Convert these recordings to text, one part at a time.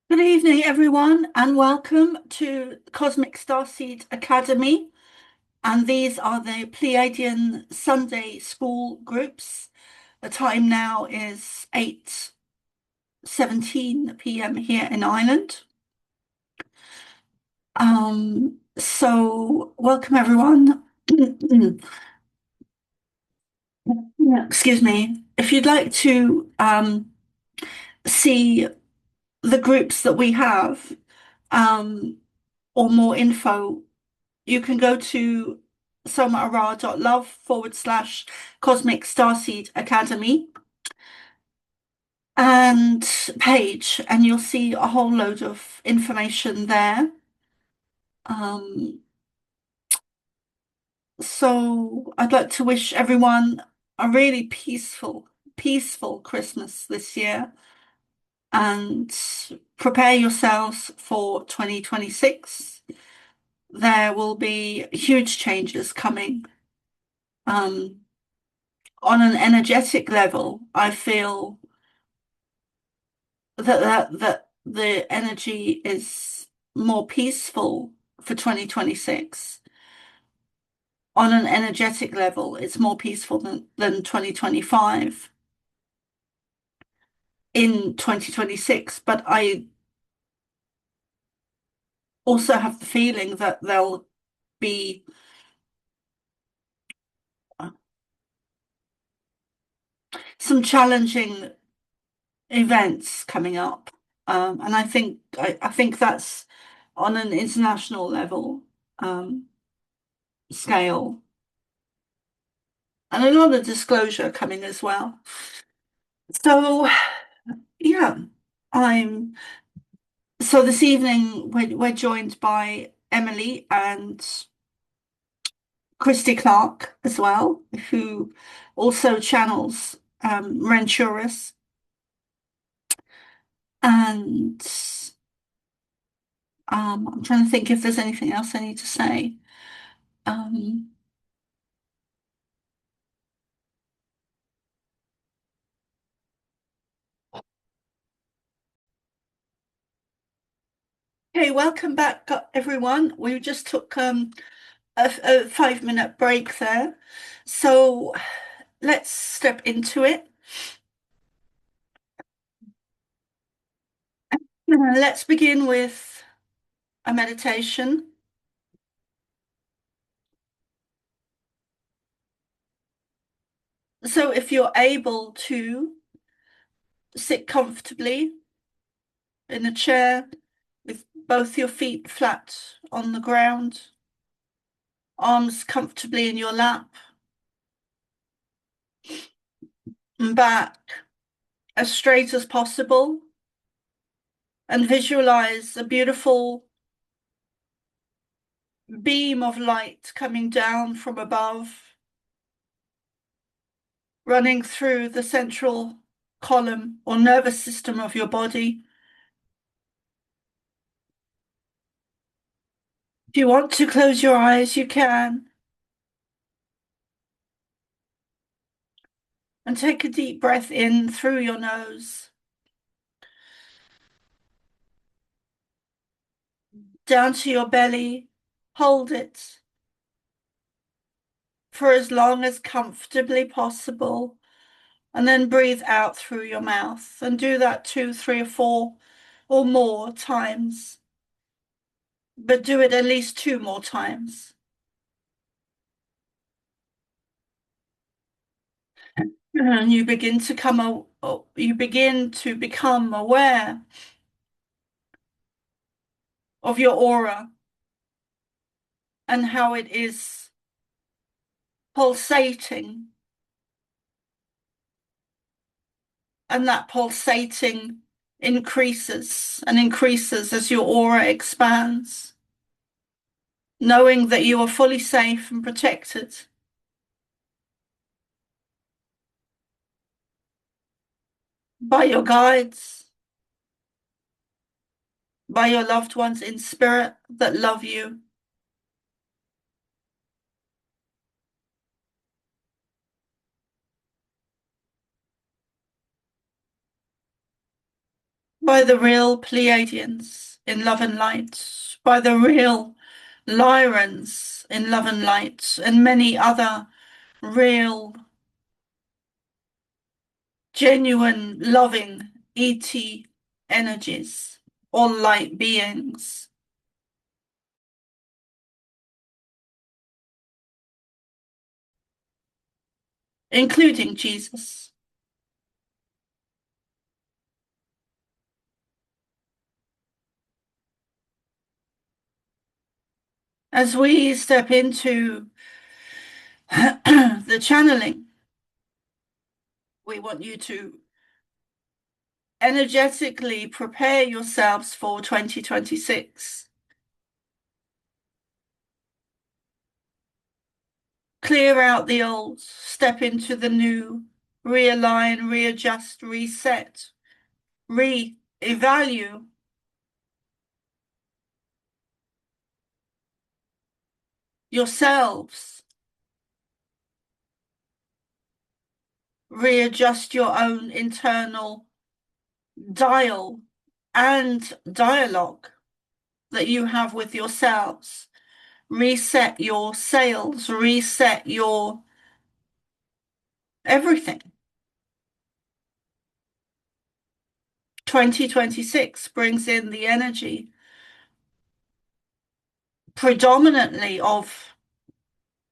Good evening, everyone, and welcome to Cosmic Starseed Academy. And these are the Pleiadian Sunday school groups. The time now is 8:17 p.m. here in Ireland. So welcome everyone. Excuse me. If you'd like to see the groups that we have, um, or more info, you can go to somaara.love/Cosmic Starseed Academy and page, and you'll see a whole load of information there. Um, so I'd like to wish everyone a really peaceful Christmas this year and prepare yourselves for 2026. There will be huge changes coming. Um, on an energetic level, I feel that the energy is more peaceful for 2026. On an energetic level, it's more peaceful than 2025 in 2026. But I also have the feeling that there'll be some challenging events coming up. And I think that's on an international level, scale, and a lot of disclosure coming as well. So yeah, I'm so this evening we're joined by Emily and Christy Clark as well, who also channels Renturus. And I'm trying to think if there's anything else I need to say. Um, okay, welcome back, everyone. We just took a 5-minute break there. So let's step into it. Let's begin with a meditation. So if you're able to sit comfortably in a chair with both your feet flat on the ground, arms comfortably in your lap, and back as straight as possible, and visualize a beautiful beam of light coming down from above, running through the central column or nervous system of your body. If you want to close your eyes, you can. And take a deep breath in through your nose, down to your belly. Hold it for as long as comfortably possible, and then breathe out through your mouth. And do that 2, 3, or 4 or more times, but do it at least 2 more times. And you begin to become aware of your aura and how it is pulsating, and that pulsating increases and increases as your aura expands, knowing that you are fully safe and protected by your guides, by your loved ones in spirit that love you. by the real Pleiadians in love and light, by the real Lyrans in love and light, and many other real, genuine, loving ET energies or light beings, including Jesus. As we step into the channeling, we want you to energetically prepare yourselves for 2026. Clear out the old, step into the new, realign, readjust, reset, re-evaluate yourselves, readjust your own internal dial and dialogue that you have with yourselves. Reset your sails, reset your everything. 2026 brings in the energy predominantly of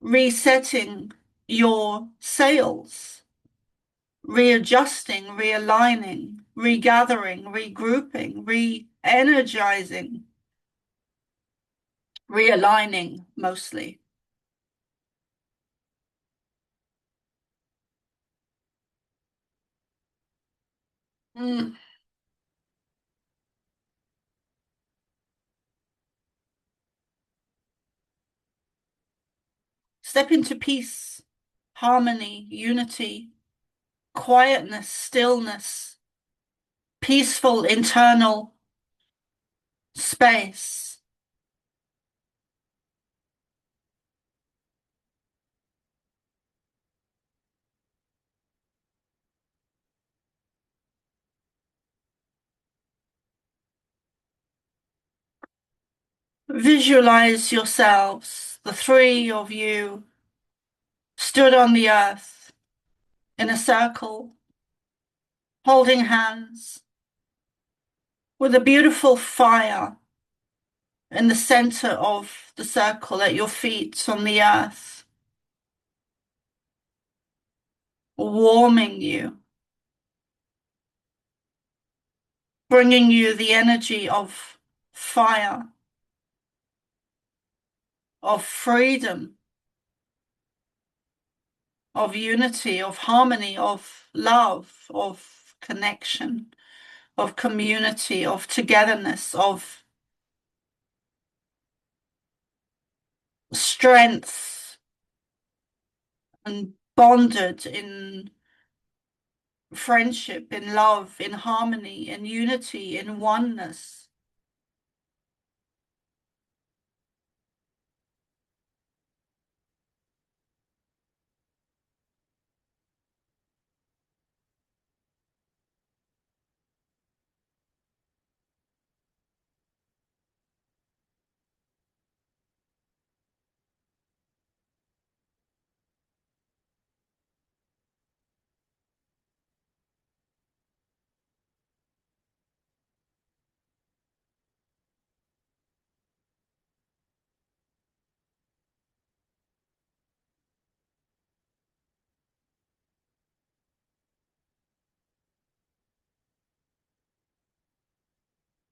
resetting your sails, readjusting, realigning, regathering, regrouping, re-energizing, realigning mostly. Mm. Step into peace, harmony, unity, quietness, stillness, peaceful internal space. Visualize yourselves, the three of you, stood on the earth in a circle, holding hands, with a beautiful fire in the center of the circle at your feet on the earth, warming you, bringing you the energy of fire, of freedom, of unity, of harmony, of love, of connection, of community, of togetherness, of strength, and bonded in friendship, in love, in harmony, in unity, in oneness.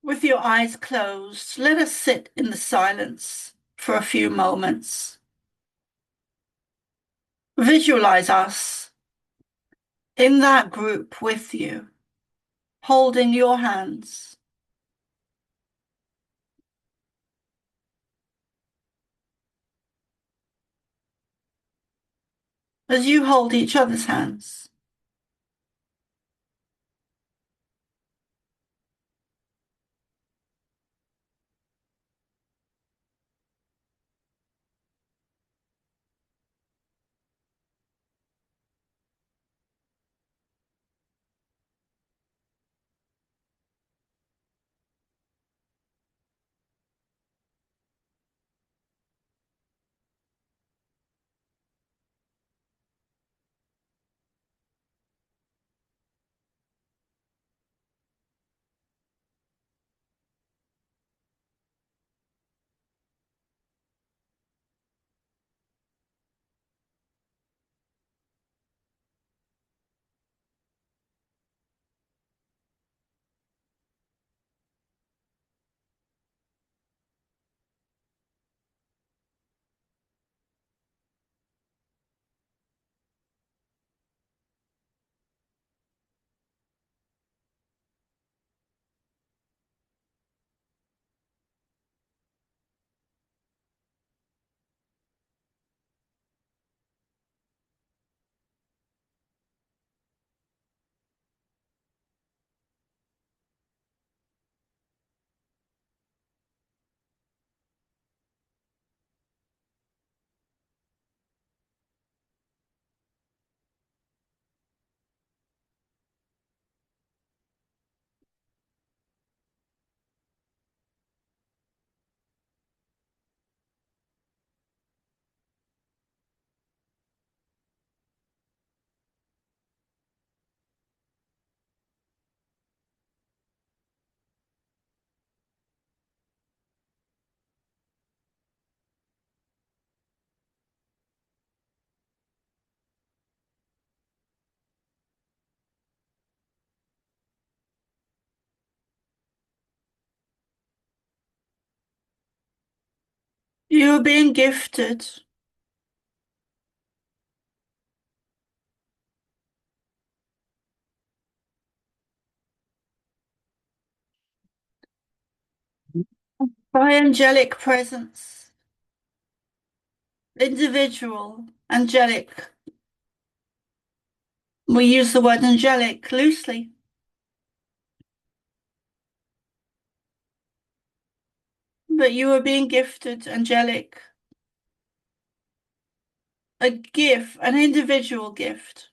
With your eyes closed, let us sit in the silence for a few moments. Visualize us in that group with you, holding your hands. As you hold each other's hands, You're being gifted by angelic presence, individual, angelic. We use the word angelic loosely. But you are being gifted angelic, a gift, an individual gift.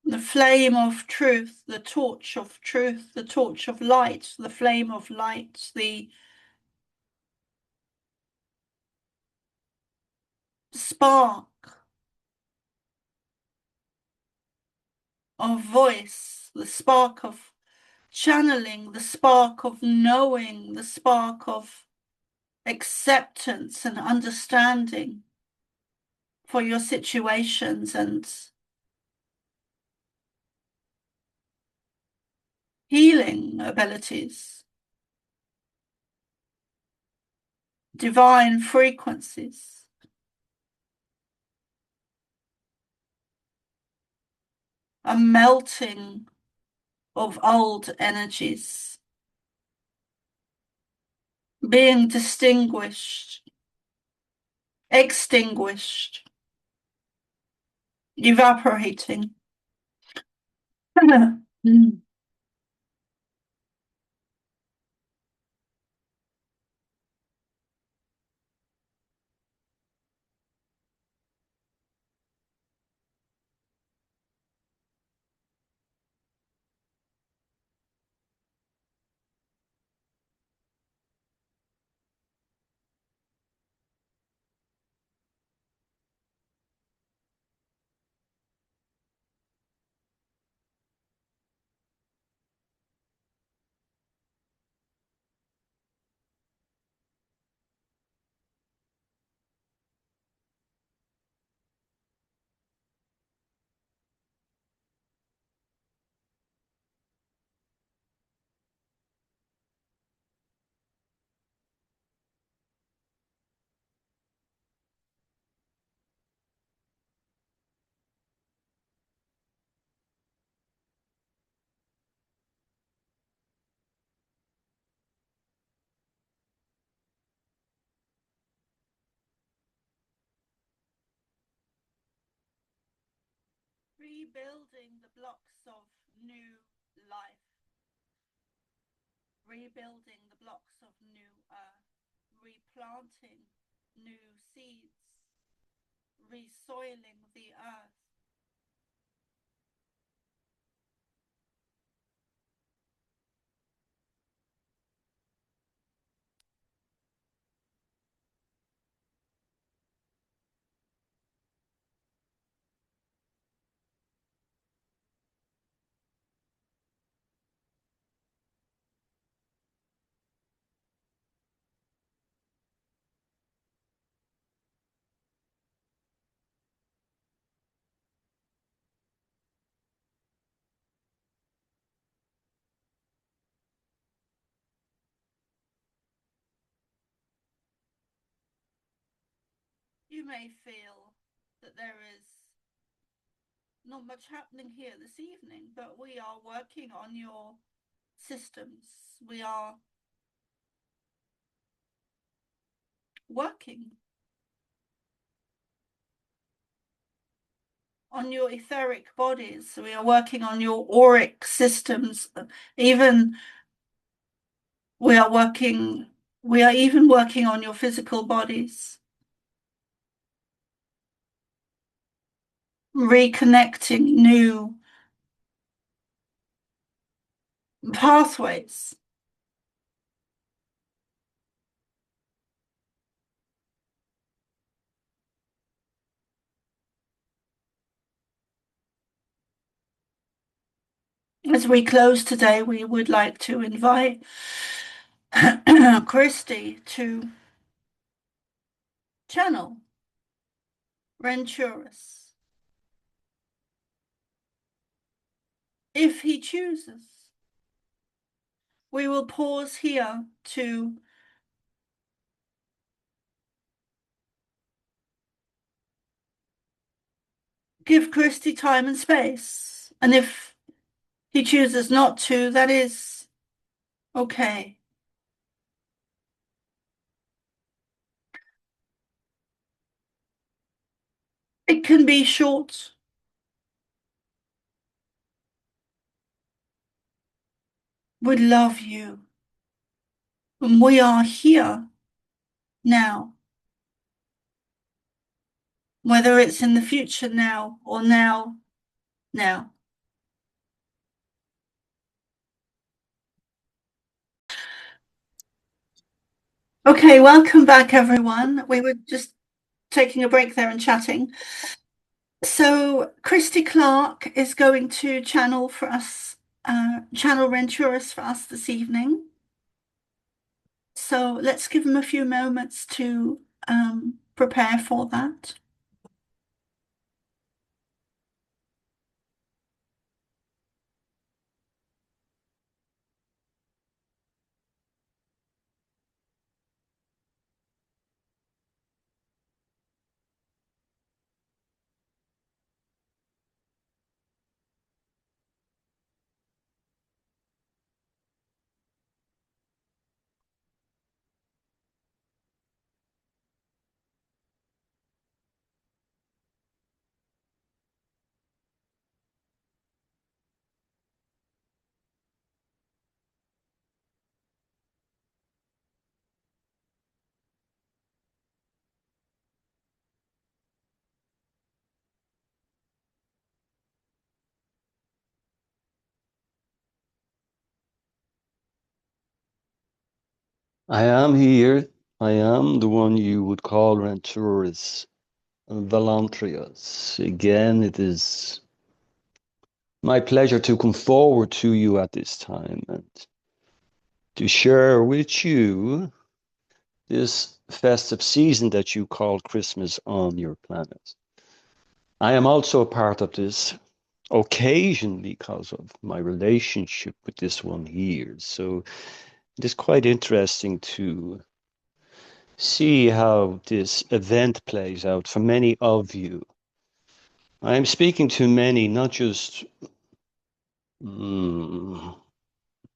The flame of truth, the torch of truth, the torch of light, the flame of light, the spark of voice, the spark of channeling, the spark of knowing, the spark of acceptance and understanding for your situations and healing abilities, divine frequencies, a melting of old energies, being distinguished, extinguished, evaporating. Mm. Rebuilding the blocks of new life, rebuilding the blocks of new earth, replanting new seeds, resoiling the earth. You may feel that there is not much happening here this evening, but we are working on your systems. We are working on your etheric bodies. We are working on your auric systems. Even we are even working on your physical bodies. Reconnecting new pathways. As we close today, we would like to invite Christy to channel Renturus. if he chooses. We will pause here to give Christy time and space. And if he chooses not to, that is okay. It can be short. We love you. And we are here now, whether it's in the future now or now. Okay, welcome back, everyone. We were just taking a break there and chatting. So, Christy Clark is going to channel for us, channel Renturus for us this evening. So, let's give him a few moments to prepare for that. I am here. I am the one you would call Renturus Volantrius. Again, it is my pleasure to come forward to you at this time and to share with you this festive season that you call Christmas on your planet. I am also a part of this occasion because of my relationship with this one here. So it is quite interesting to see how this event plays out for many of you. I am speaking to many, not just the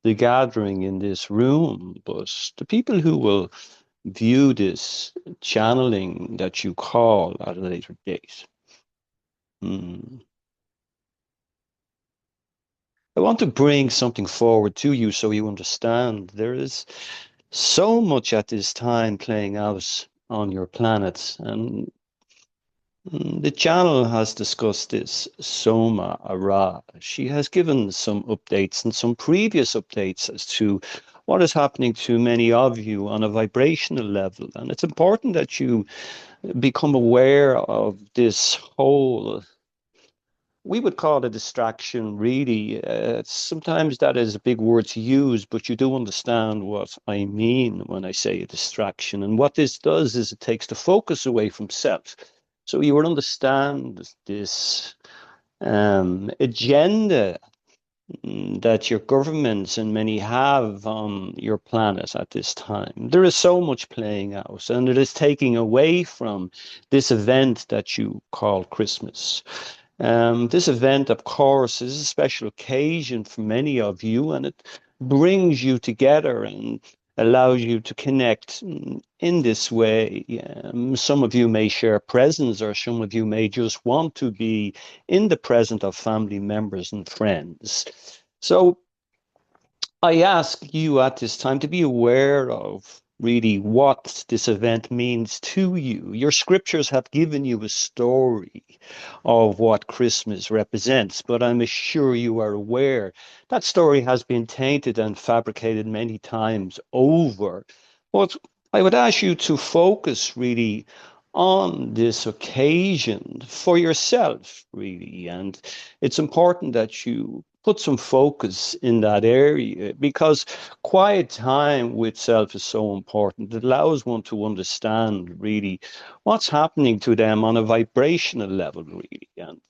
gathering in this room, but the people who will view this channeling that you call at a later date. I want to bring something forward to you so you understand there is so much at this time playing out on your planet, and the channel has discussed this Soma Ara. She has given some updates and some previous updates as to what is happening to many of you on a vibrational level. And it's important that you become aware of this whole, we would call it a distraction, really. Sometimes that is a big word to use, but you do understand what I mean when I say a distraction. And what this does is it takes the focus away from self. So you will understand this agenda that your governments and many have on your planet at this time. There is so much playing out, and it is taking away from this event that you call Christmas. This event, of course, is a special occasion for many of you, and it brings you together and allows you to connect in this way. Some of you may share presence, or some of you may just want to be in the presence of family members and friends. So I ask you at this time to be aware of really what this event means to you. Your scriptures have given you a story of what Christmas represents, but I'm sure you are aware that story has been tainted and fabricated many times over. But I would ask you to focus really on this occasion for yourself, really. And it's important that you put some focus in that area because quiet time with self is so important. It allows one to understand really what's happening to them on a vibrational level, really. And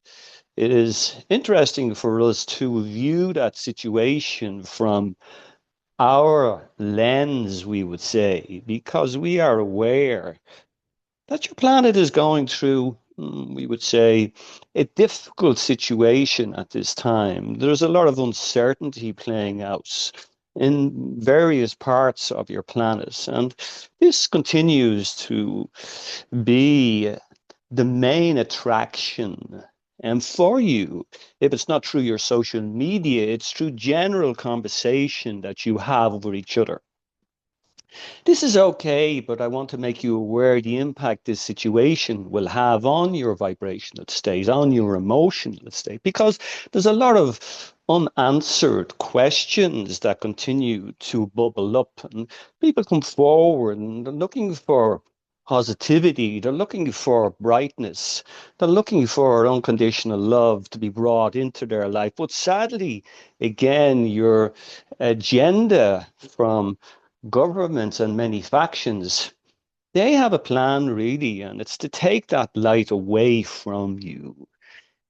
it is interesting for us to view that situation from our lens, we would say, because we are aware that your planet is going through, we would say, a difficult situation at this time. There's a lot of uncertainty playing out in various parts of your planet, and this continues to be the main attraction. And for you, if it's not through your social media, it's through general conversation that you have with each other. This is okay, but I want to make you aware the impact this situation will have on your vibrational state, on your emotional state, because there's a lot of unanswered questions that continue to bubble up, and people come forward and they're looking for positivity, they're looking for brightness, they're looking for unconditional love to be brought into their life. But sadly, again, your agenda from governments and many factions, they have a plan really, and it's to take that light away from you.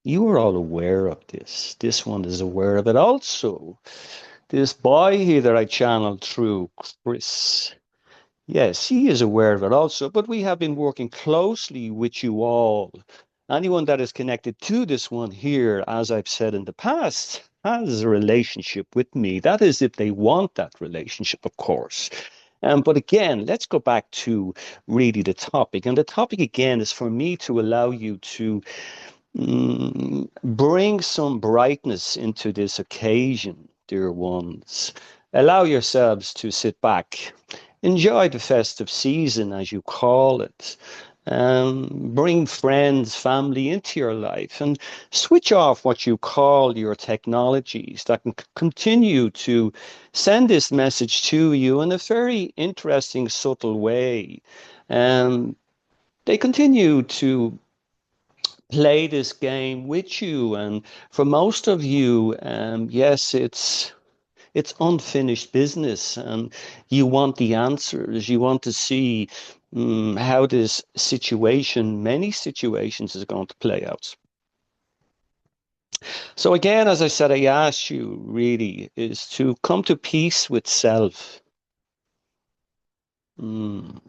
You are all aware of this. This one is aware of it also. This boy here that I channeled through, Chris, yes, he is aware of it also, but we have been working closely with you all. Anyone that is connected to this one here, as I've said in the past, has a relationship with me. That is if they want that relationship, of course. But again, let's go back to really the topic. And the topic again is for me to allow you to bring some brightness into this occasion, dear ones. Allow yourselves to sit back, enjoy the festive season, as you call it. Bring friends, family into your life and switch off what you call your technologies that can continue to send this message to you in a very interesting, subtle way. Um, they continue to play this game with you. And for most of you, yes, it's unfinished business, and you want the answers. You want to see how this situation, many situations, is going to play out. So again, as I said, I ask you really is to come to peace with self. Come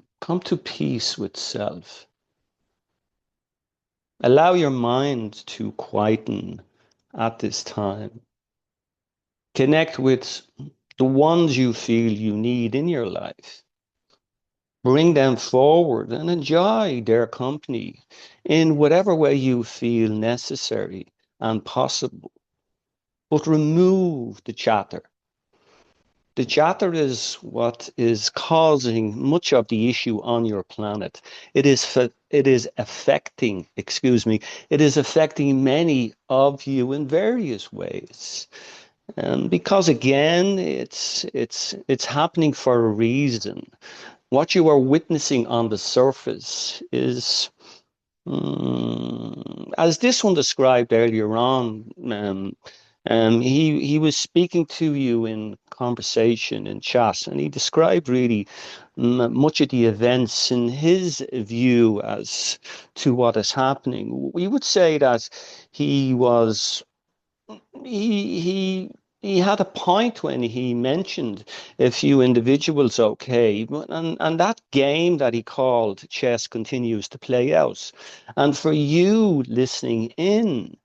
to peace with self. Allow your mind to quieten at this time. Connect with the ones you feel you need in your life. Bring them forward and enjoy their company in whatever way you feel necessary and possible. But remove the chatter. The chatter is what is causing much of the issue on your planet. It is affecting, excuse me, it is affecting many of you in various ways. Because again, it's happening for a reason. What you are witnessing on the surface is, as this one described earlier on, he was speaking to you in conversation in chat, and he described really much of the events in his view as to what is happening. We would say that he was he had a point when he mentioned a few individuals, okay, and that game that he called chess continues to play out. And for you listening in,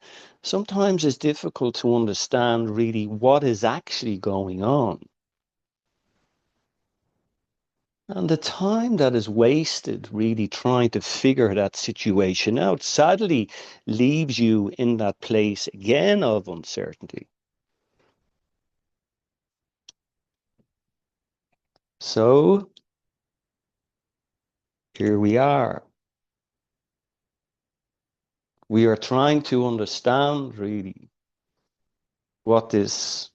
sometimes it's difficult to understand really what is actually going on. And the time that is wasted really trying to figure that situation out sadly leaves you in that place again of uncertainty. So here we are. We are trying to understand really what this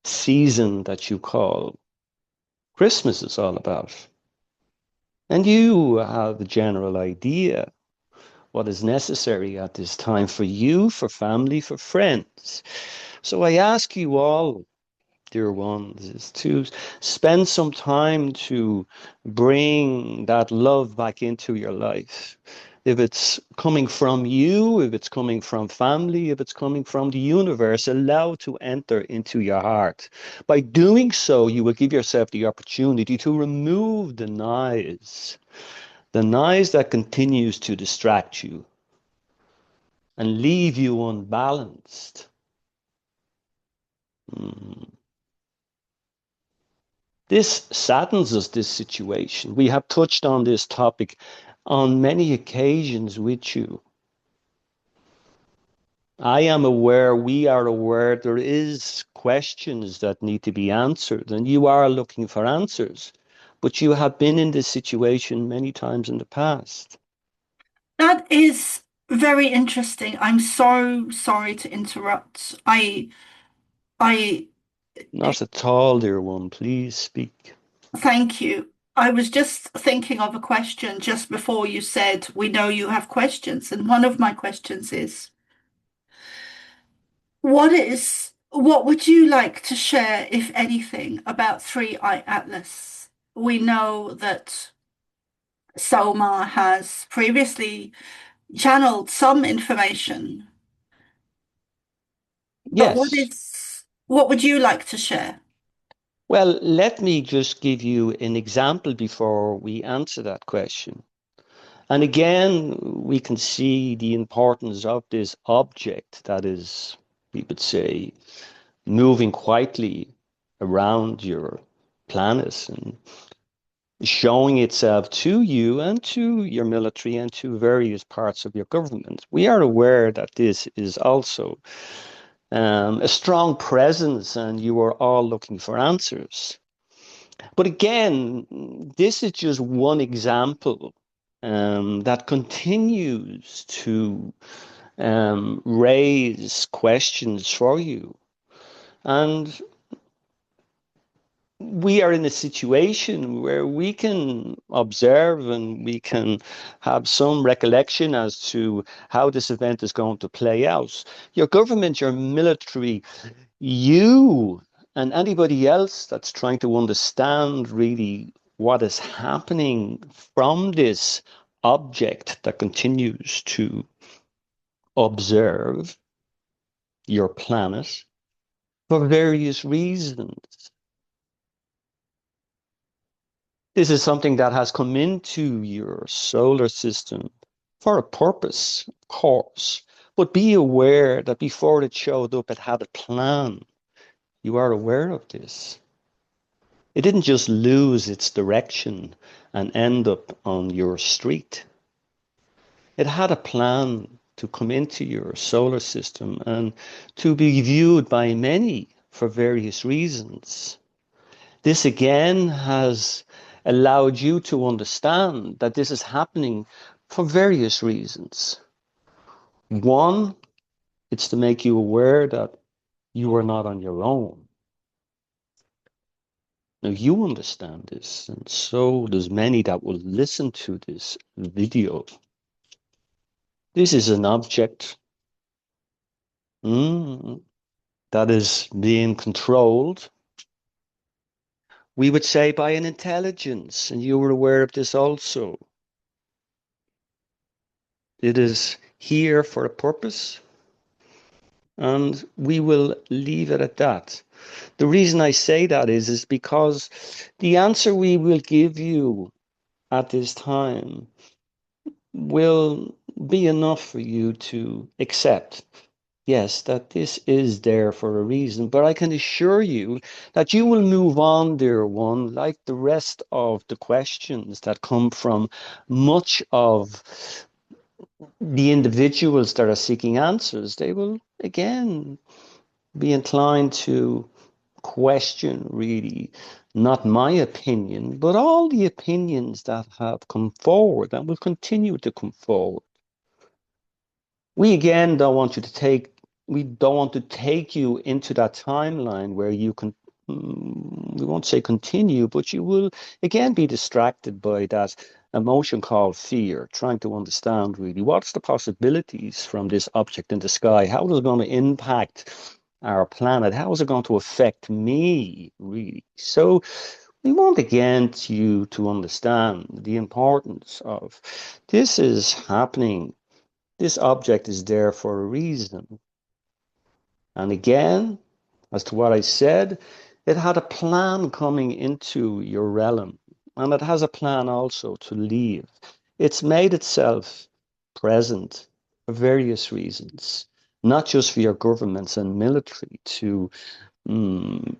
season that you call Christmas is all about. And you have a general idea what is necessary at this time for you, for family, for friends. So I ask you all, dear ones, is to spend some time to bring that love back into your life. If it's coming from you, if it's coming from family, if it's coming from the universe, allow it to enter into your heart. By doing so, you will give yourself the opportunity to remove the noise that continues to distract you and leave you unbalanced. Mm. This saddens us, this situation. We have touched on this topic on many occasions with you. I am aware, we are aware there is questions that need to be answered, and you are looking for answers, but you have been in this situation many times in the past. That is very interesting. I'm so sorry to interrupt. I Not at all, dear one, please speak. thank you. I was just thinking of a question just before you said we know you have questions, and one of my questions is, what would you like to share, if anything, about Three Eye Atlas? We know that Selma has previously channeled some information, but Yes. what would you like to share? Well, let me just give you an example before we answer that question. And again, we can see the importance of this object that is, we would say, moving quietly around your planet and showing itself to you and to your military and to various parts of your government. We are aware that this is also a strong presence and you are all looking for answers. But again, this is just one example that continues to raise questions for you. And we are in a situation where we can observe and we can have some recollection as to how this event is going to play out. Your government, your military, you, and anybody else that's trying to understand really what is happening from this object that continues to observe your planet for various reasons. This is something that has come into your solar system for a purpose, of course. But be aware that before it showed up, it had a plan. You are aware of this. It didn't just lose its direction and end up on your street. It had a plan to come into your solar system and to be viewed by many for various reasons. This again has allowed you to understand that this is happening for various reasons. One, it's to make you aware that you are not on your own. Now you understand this, and so does many that will listen to this video. This is an object that is being controlled, we would say, by an intelligence, and you were aware of this also. It is here for a purpose, and we will leave it at that. The reason I say that is because the answer we will give you at this time will be enough for you to accept. Yes, that this is there for a reason, but I can assure you that you will move on, dear one, like the rest of the questions that come from much of the individuals that are seeking answers. They will, again, be inclined to question, really, not my opinion, but all the opinions that have come forward and will continue to come forward. We again don't want you to take, we don't want to take you into that timeline where you can, we won't say continue, but you will again be distracted by that emotion called fear, trying to understand really what's the possibilities from this object in the sky, how is it going to impact our planet, how is it going to affect me really. So We want again you to understand the importance of this is happening. This object is there for a reason. And again, as to what I said, it had a plan coming into your realm, and it has a plan also to leave. It's made itself present for various reasons, not just for your governments and military to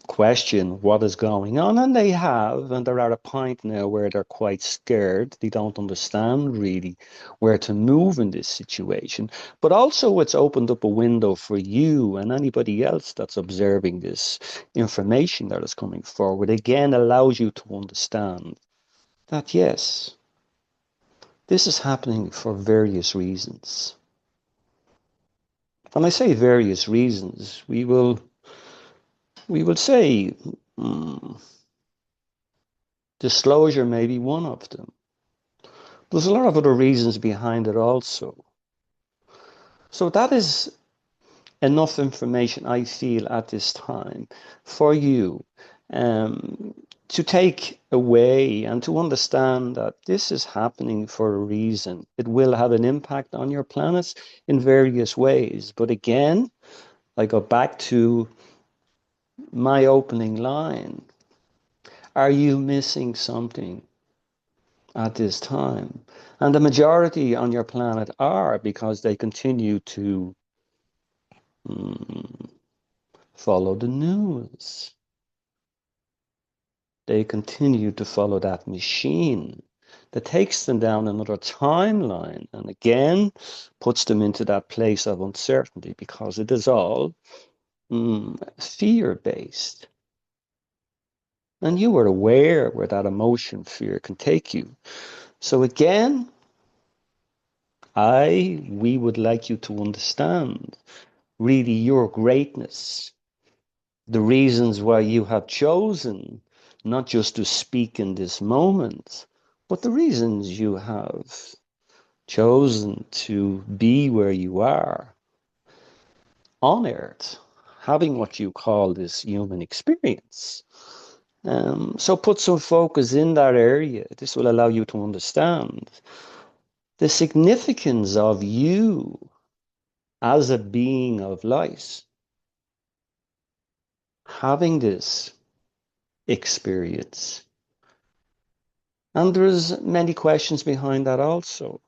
question what is going on, and they have, and they're at a point now where they're quite scared. They don't understand really where to move in this situation. But also, it's opened up a window for you and anybody else that's observing this information that is coming forward. Again, allows you to understand that yes, this is happening for various reasons. When I say various reasons, we will say disclosure may be one of them. There's a lot of other reasons behind it also. So that is enough information, I feel, at this time for you to take away and to understand that this is happening for a reason. It will have an impact on your planets in various ways. But again, I go back to my opening line. Are you missing something at this time? And the majority on your planet are, because they continue to follow the news. They continue to follow that machine that takes them down another timeline and again puts them into that place of uncertainty, because it is all fear-based. And you are aware where that emotion, fear, can take you. So again, we would like you to understand really your greatness, the reasons why you have chosen not just to speak in this moment, but the reasons you have chosen to be where you are on Earth, having what you call this human experience. So put some focus in that area. This will allow you to understand the significance of you as a being of light, having this experience. And there's many questions behind that also.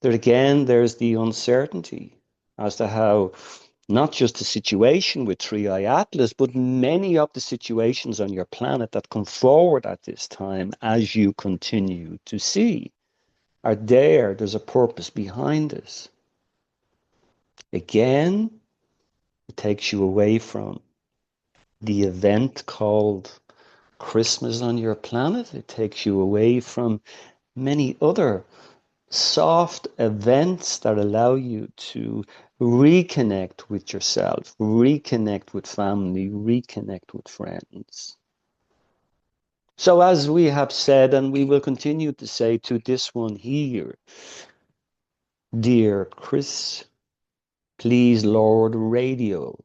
There again, there's the uncertainty as to how not just the situation with 3i Atlas, but many of the situations on your planet that come forward at this time as you continue to see are there. There's a purpose behind this. Again, it takes you away from the event called Christmas on your planet. It takes you away from many other soft events that allow you to reconnect with yourself, reconnect with family, reconnect with friends. So as we have said, and we will continue to say to this one here, dear Chris, please Lord Radio,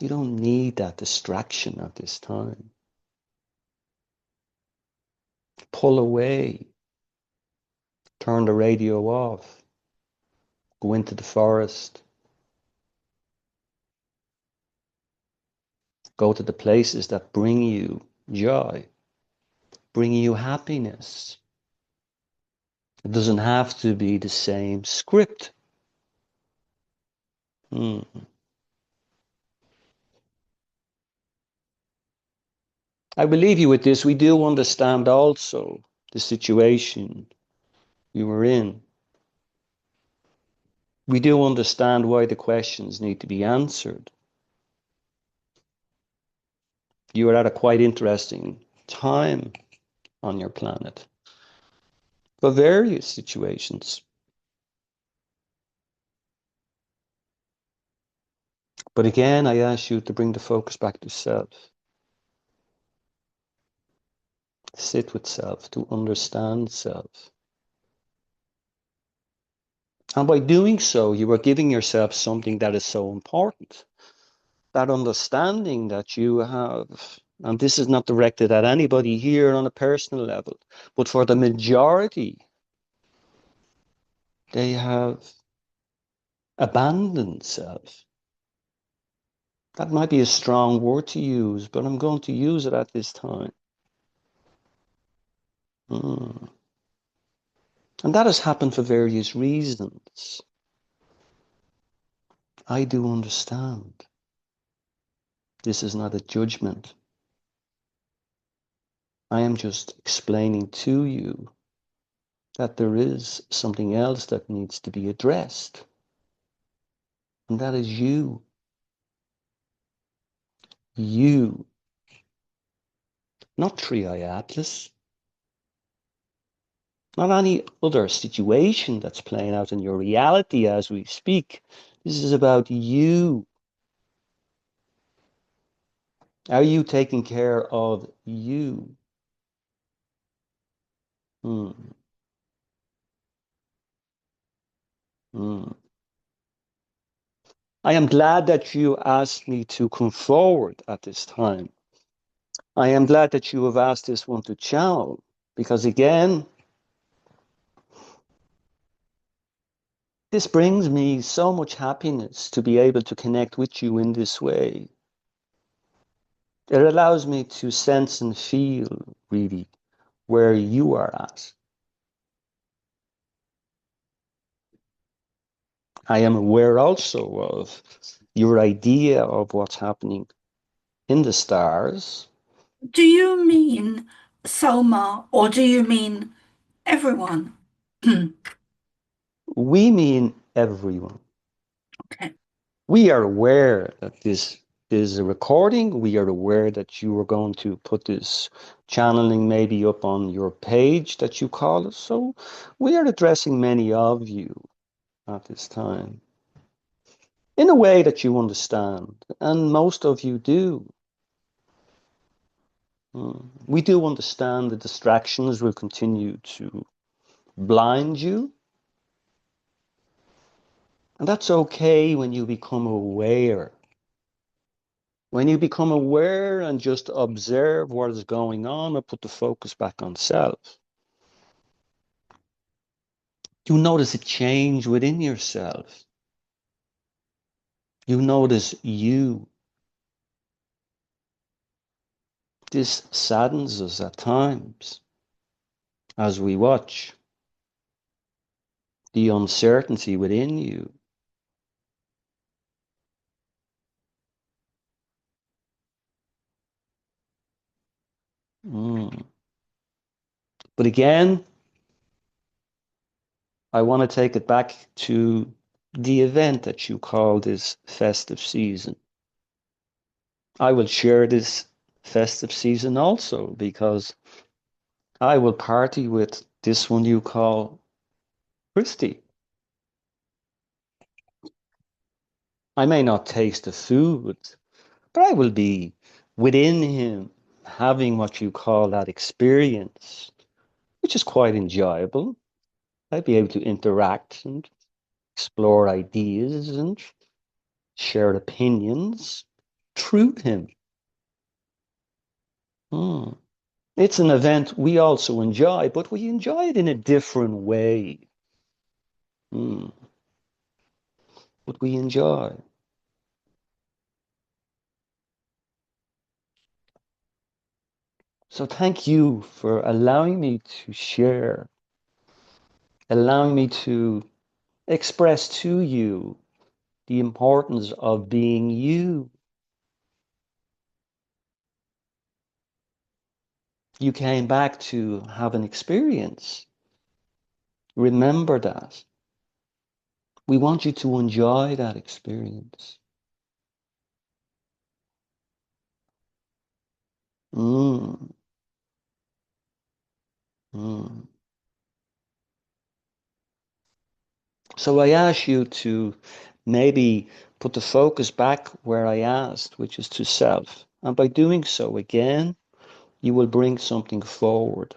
you don't need that distraction at this time. Pull away. Turn the radio off. Go into the forest. Go to the places that bring you joy, bring you happiness. It doesn't have to be the same script. I believe you with this. We do understand also the situation you were in. We do understand why the questions need to be answered. You are at a quite interesting time on your planet for various situations. But again, I ask you to bring the focus back to self. Sit with self, to understand self. And by doing so, you are giving yourself something that is so important. That understanding that you have And this is not directed at anybody here on a personal level, but for the majority, they have abandoned self. That might be a strong word to use, but I'm going to use it at this time. Mm. And that has happened for various reasons. I do understand. This is not a judgment. I am just explaining to you that there is something else that needs to be addressed, and that is you. You, not Triai Atlas, not any other situation that's playing out in your reality as we speak. This is about you. Are you taking care of you? Mm, mm. I am glad that you asked me to come forward at this time. I am glad that you have asked this one to channel, because again, this brings me so much happiness to be able to connect with you in this way. It allows me to sense and feel really where you are at. I am aware also of your idea of what's happening in the stars. Do you mean Selma or do you mean everyone? We mean everyone. Okay. We are aware that this is a recording. We are aware that you are going to put this channeling maybe up on your page that you call it. So we are addressing many of you at this time in a way that you understand, and most of you do. We do understand the distractions will continue to blind you, and that's okay when you become aware. When you become aware and just observe what is going on and put the focus back on self, you notice a change within yourself. You notice you. This saddens us at times as we watch the uncertainty within you. Mm. But again, I want to take it back to the event that you call this festive season. I will share this festive season also because I will party with this one you call Christy. I may not taste the food, but I will be within him having what you call that experience, which is quite enjoyable. I'd be able to interact and explore ideas and share opinions through him. Hmm. It's an event we also enjoy, but we enjoy it in a different way. Hmm. But we enjoy. So thank you for allowing me to share, allowing me to express to you the importance of being you. You came back to have an experience. Remember that. We want you to enjoy that experience. Mm, mm. So I ask you to maybe put the focus back where I asked, which is to self. And by doing so again, you will bring something forward.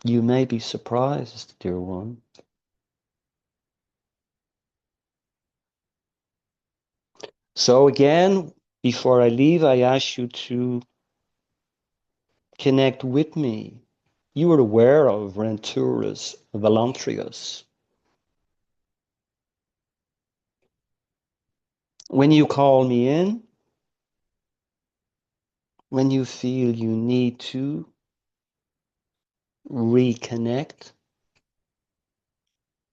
You may be surprised, dear one. So again, Before I leave, I ask you to connect with me. You are aware of Renturus Volantrius. When you call me in, when you feel you need to reconnect,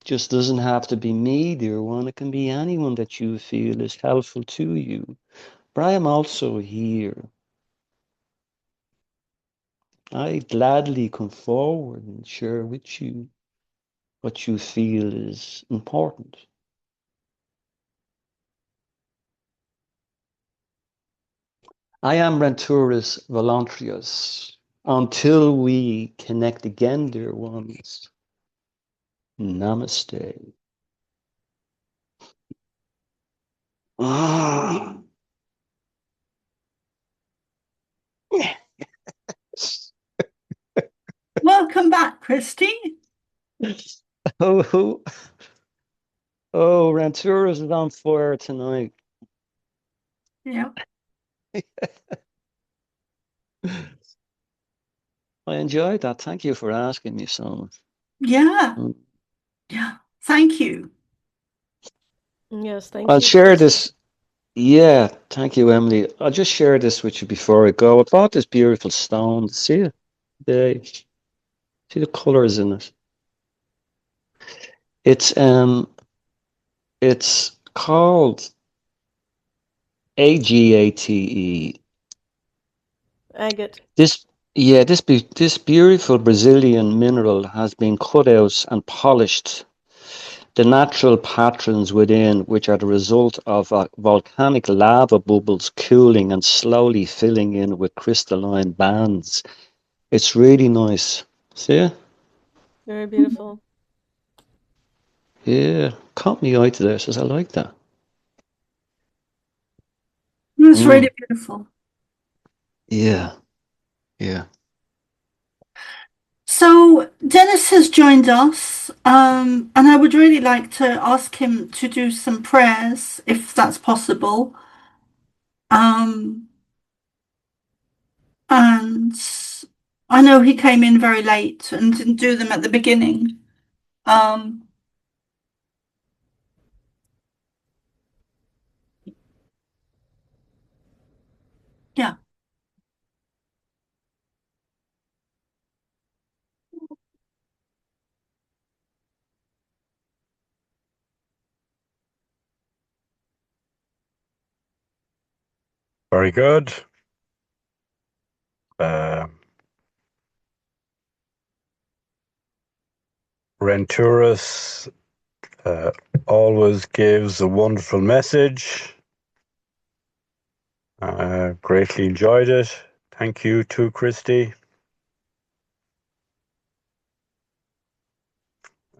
just doesn't have to be me, dear one. It can be anyone that you feel is helpful to you. But I am also here. I gladly come forward and share with you what you feel is important. I am Renturus Volantrius. Until we connect again, dear ones, namaste. Ah. Welcome back, Christy. Oh, oh, Renturus is on fire tonight. Yeah. I enjoyed that. Thank you for asking me so. Yeah. Mm. Yeah. Thank you. Yes, thank I'll you, share Christy. this. Yeah, thank you, Emily. I'll just share this with you before I go. I bought this beautiful stone. See it? See the colors in it. It's it's called Agate. Agate. This this beautiful Brazilian mineral has been cut out and polished. The natural patterns within, which are the result of volcanic lava bubbles cooling and slowly filling in with crystalline bands. It's really nice. See? Very beautiful. Yeah, caught me eye to this. Says I like that. It was Mm, really beautiful. yeah, yeah. So Dennis has joined us, and I would really like to ask him to do some prayers, if that's possible. Um, and I know he came in very late and didn't do them at the beginning. Um, yeah, Very good. Uh, Renturus always gives a wonderful message. Greatly enjoyed it. Thank you too, Christy.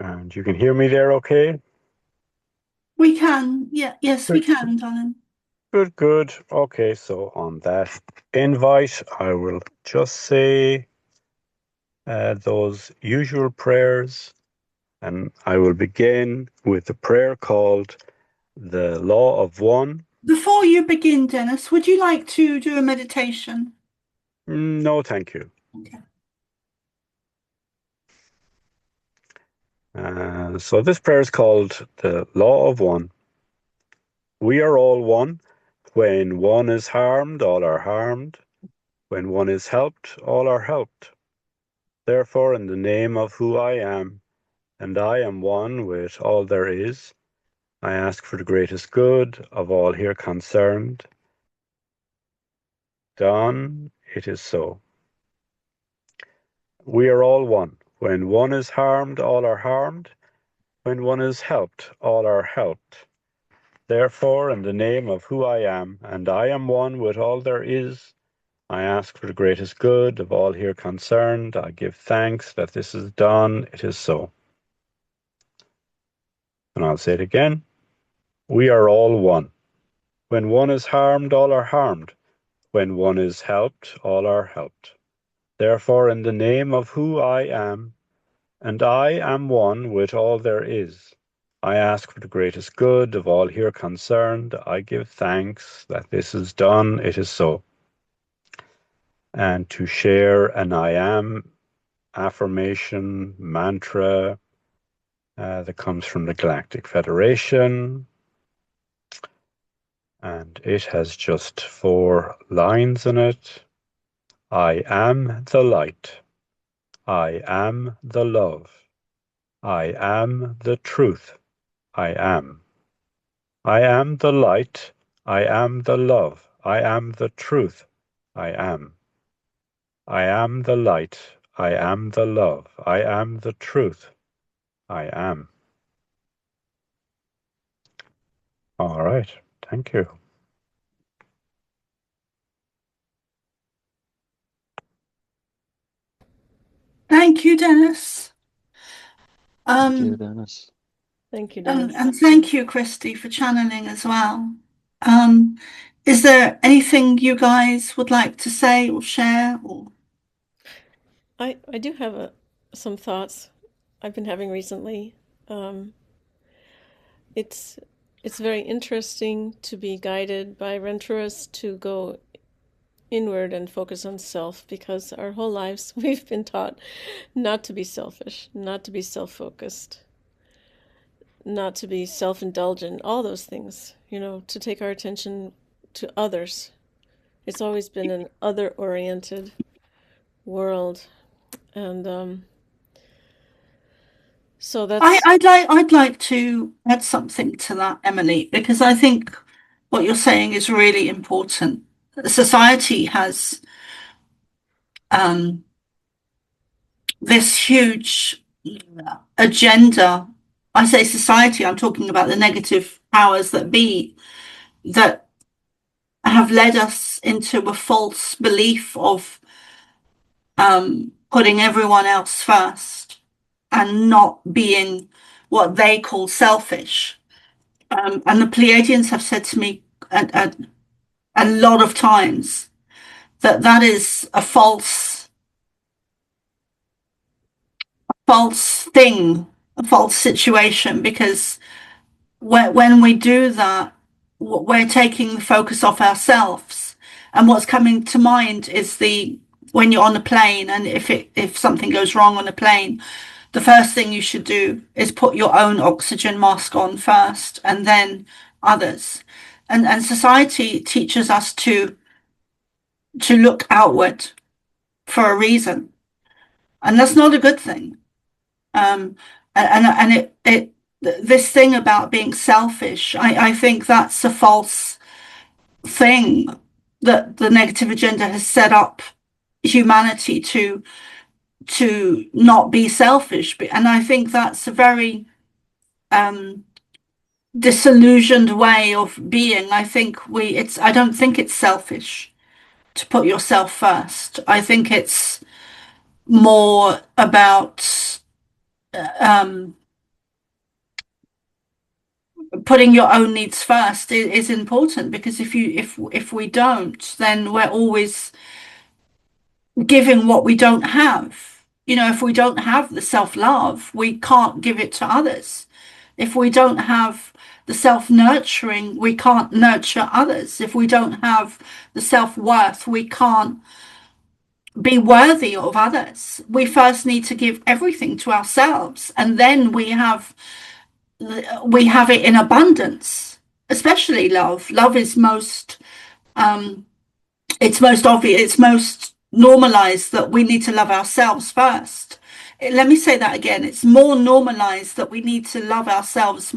And you can hear me there okay? we can. Yeah, yes, we Good, can, darling. good, good. Okay, so on that invite, I will just say those usual prayers, and I will begin with the prayer called the Law of One. Before you begin, Dennis, would you like to do a meditation? No, thank you. Okay. So this prayer is called the Law of One. We are all one. When one is harmed, all are harmed. When one is helped, all are helped. Therefore, in the name of who I am, and I am one with all there is, I ask for the greatest good of all here concerned. Done, it is so. We are all one. When one is harmed, all are harmed. When one is helped, all are helped. Therefore, in the name of who I am, and I am one with all there is, I ask for the greatest good of all here concerned. I give thanks that this is done. It is so. And I'll say it again. We are all one. When one is harmed, all are harmed. When one is helped, all are helped. Therefore, in the name of who I am, and I am one with all there is, I ask for the greatest good of all here concerned. I give thanks that this is done. It is so. And to share an I am affirmation mantra that comes from the Galactic Federation. And it has just 4 lines in it. I am the light. I am the love. I am the truth. I am. I am the light. I am the love. I am the truth. I am. I am the light. I am the love. I am the truth. I am. All right. Thank you. Thank you, Dennis. Thank you, Dennis. Thank you, Dennis. And thank you, Christy, for channeling as well. Is there anything you guys would like to say or share? Or I do have some thoughts I've been having recently. It's very interesting to be guided by Renturus to go inward and focus on self, because our whole lives we've been taught not to be selfish, not to be self-focused, not to be self-indulgent, all those things, to take our attention to others. It's always been an other-oriented world, and so that's. I'd like to add something to that, Emily, because I think what you're saying is really important. Society has this huge agenda. I say society, I'm talking about the negative powers that be, that have led us into a false belief of putting everyone else first and not being what they call selfish. And the Pleiadians have said to me a lot of times that is a false thing, a false situation, because when we do that, we're taking the focus off ourselves. And what's coming to mind is when you're on a plane, and if something goes wrong on a plane, the first thing you should do is put your own oxygen mask on first, and then others. And society teaches us to look outward for a reason, and that's not a good thing. And this thing about being selfish, I think that's a false thing that the negative agenda has set up humanity to not be selfish. And I think that's a very disillusioned way of being. I don't think it's selfish to put yourself first. I think it's more about putting your own needs first is important, because if we don't, then we're always giving what we don't have. If we don't have the self-love, we can't give it to others. If we don't have the self-nurturing, we can't nurture others. If we don't have the self-worth, we can't be worthy of others. We first need to give everything to ourselves, and then we have it in abundance. Especially love. Love is most it's most obvious, it's most normalized that we need to love ourselves first. Let me say that again. It's more normalized that we need to love ourselves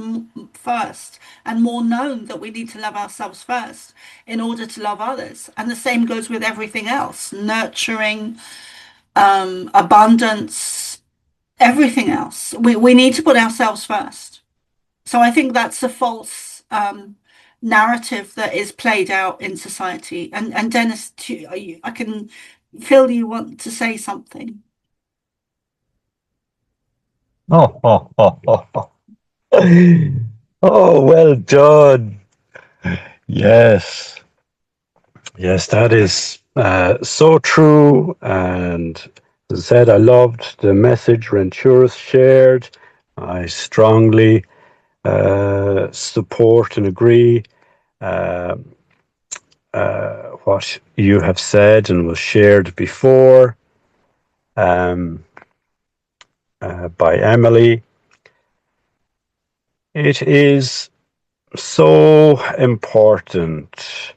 first, and more known that we need to love ourselves first in order to love others. And the same goes with everything else: nurturing, abundance, everything else. We need to put ourselves first. So I think that's a false narrative that is played out in society. And Dennis, I can feel you want to say something. Oh, well done. Yes, that is so true. And as I said, I loved the message Renturus shared. I strongly support and agree what you have said and was shared before by Emily. It is so important.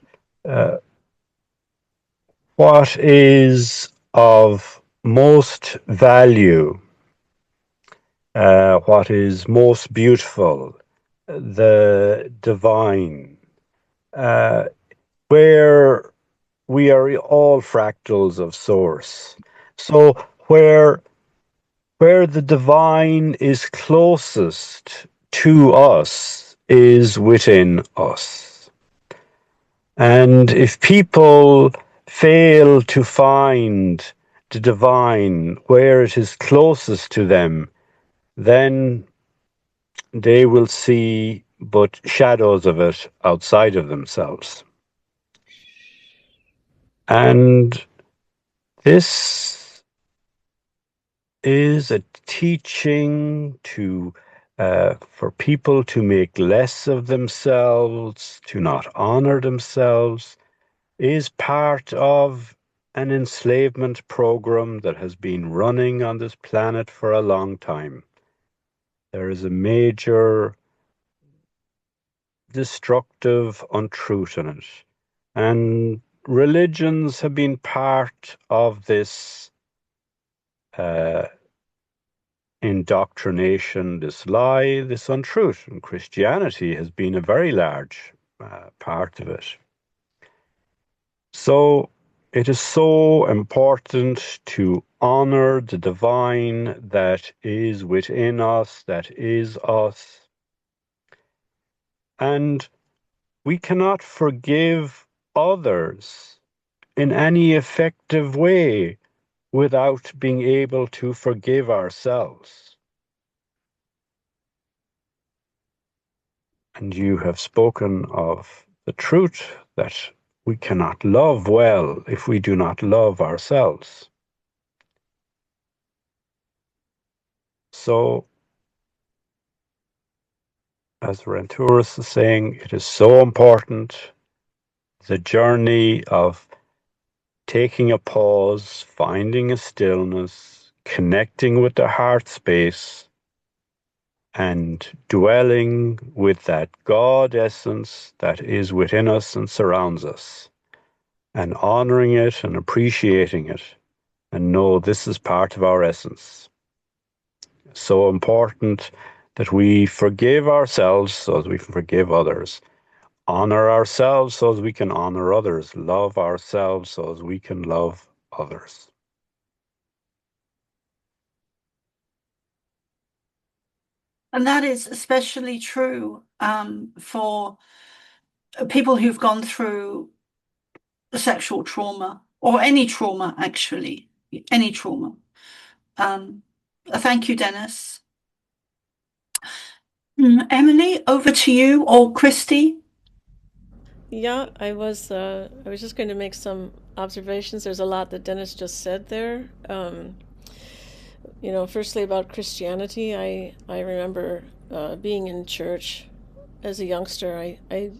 What is of most value, what is most beautiful, the divine, where we are all fractals of source. So where the divine is closest to us is within us. And if people fail to find the divine where it is closest to them, then they will see but shadows of it outside of themselves. And this is a teaching for people to make less of themselves, to not honor themselves, is part of an enslavement program that has been running on this planet for a long time. There is a major destructive untruth in it. And religions have been part of this indoctrination, this lie, this untruth. And Christianity has been a very large part of it. So it is so important to honor the divine that is within us, that is us. And we cannot forgive others in any effective way without being able to forgive ourselves. And you have spoken of the truth that we cannot love well if we do not love ourselves. So, as Rentourus is saying, it is so important, the journey of taking a pause, finding a stillness, connecting with the heart space, and dwelling with that God essence that is within us and surrounds us, and honoring it and appreciating it, and know this is part of our essence. So important that we forgive ourselves so that we can forgive others, honor ourselves so as we can honor others, love ourselves so as we can love others. And that is especially true for people who've gone through sexual trauma, or any trauma, actually, any trauma. Thank you, Dennis. Emily, over to you, or Christy. Yeah, I was just going to make some observations. There's a lot that Dennis just said there. Firstly about Christianity, I remember being in church as a youngster. I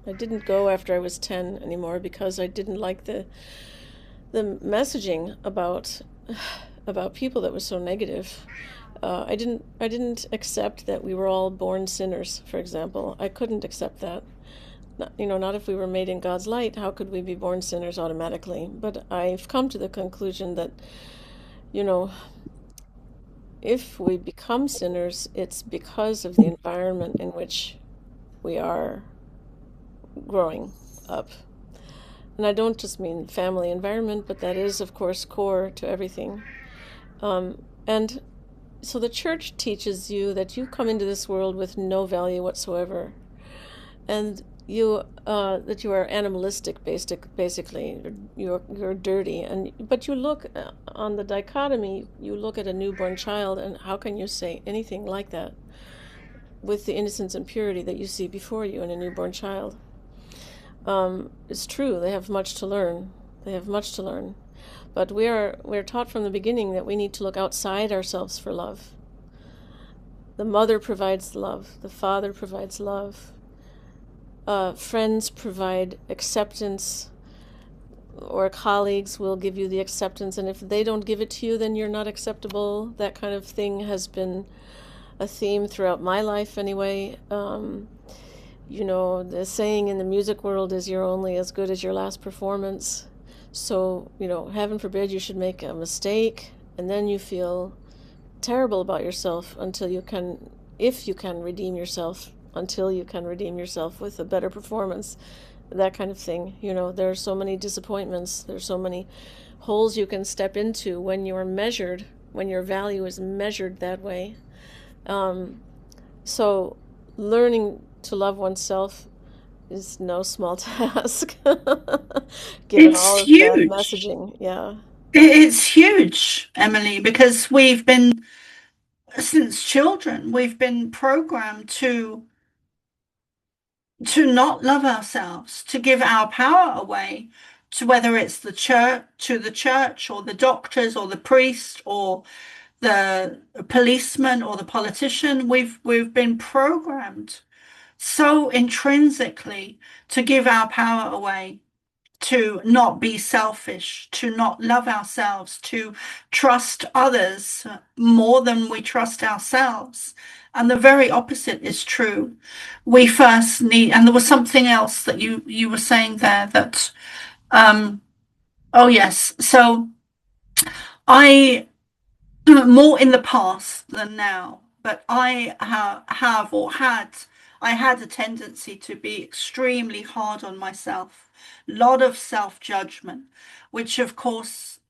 didn't go after I was 10 anymore because I didn't like the messaging about people that was so negative. I didn't accept that we were all born sinners, for example. I couldn't accept that. Not if we were made in God's light. How could we be born sinners automatically? But I've come to the conclusion that, if we become sinners, it's because of the environment in which we are growing up. And I don't just mean family environment, but that is, of course, core to everything. And so the church teaches you that you come into this world with no value whatsoever, and that you are animalistic, basically. You're dirty, but you look on the dichotomy. You look at a newborn child, and how can you say anything like that with the innocence and purity that you see before you in a newborn child? It's true, they have much to learn. But we're taught from the beginning that we need to look outside ourselves for love. The mother provides love. The father provides love. Friends provide acceptance, or colleagues will give you the acceptance, and if they don't give it to you, then you're not acceptable. That kind of thing has been a theme throughout my life anyway. The saying in the music world is you're only as good as your last performance. So, heaven forbid you should make a mistake and then you feel terrible about yourself if you can redeem yourself, until you can redeem yourself with a better performance, that kind of thing. There are so many disappointments, there's so many holes you can step into when your value is measured that way. So learning to love oneself is no small task, given It's all of that huge. messaging. Yeah. It's huge, Emily, because since children, we've been programmed to not love ourselves, to give our power away to whether it's the church or the doctors or the priest or the policeman or the politician. We've been programmed so intrinsically to give our power away, to not be selfish, to not love ourselves, to trust others more than we trust ourselves. And the very opposite is true. We first need, and there was something else that you were saying there that, oh yes. So I, more in the past than now, but I had a tendency to be extremely hard on myself, a lot of self-judgment, which of course,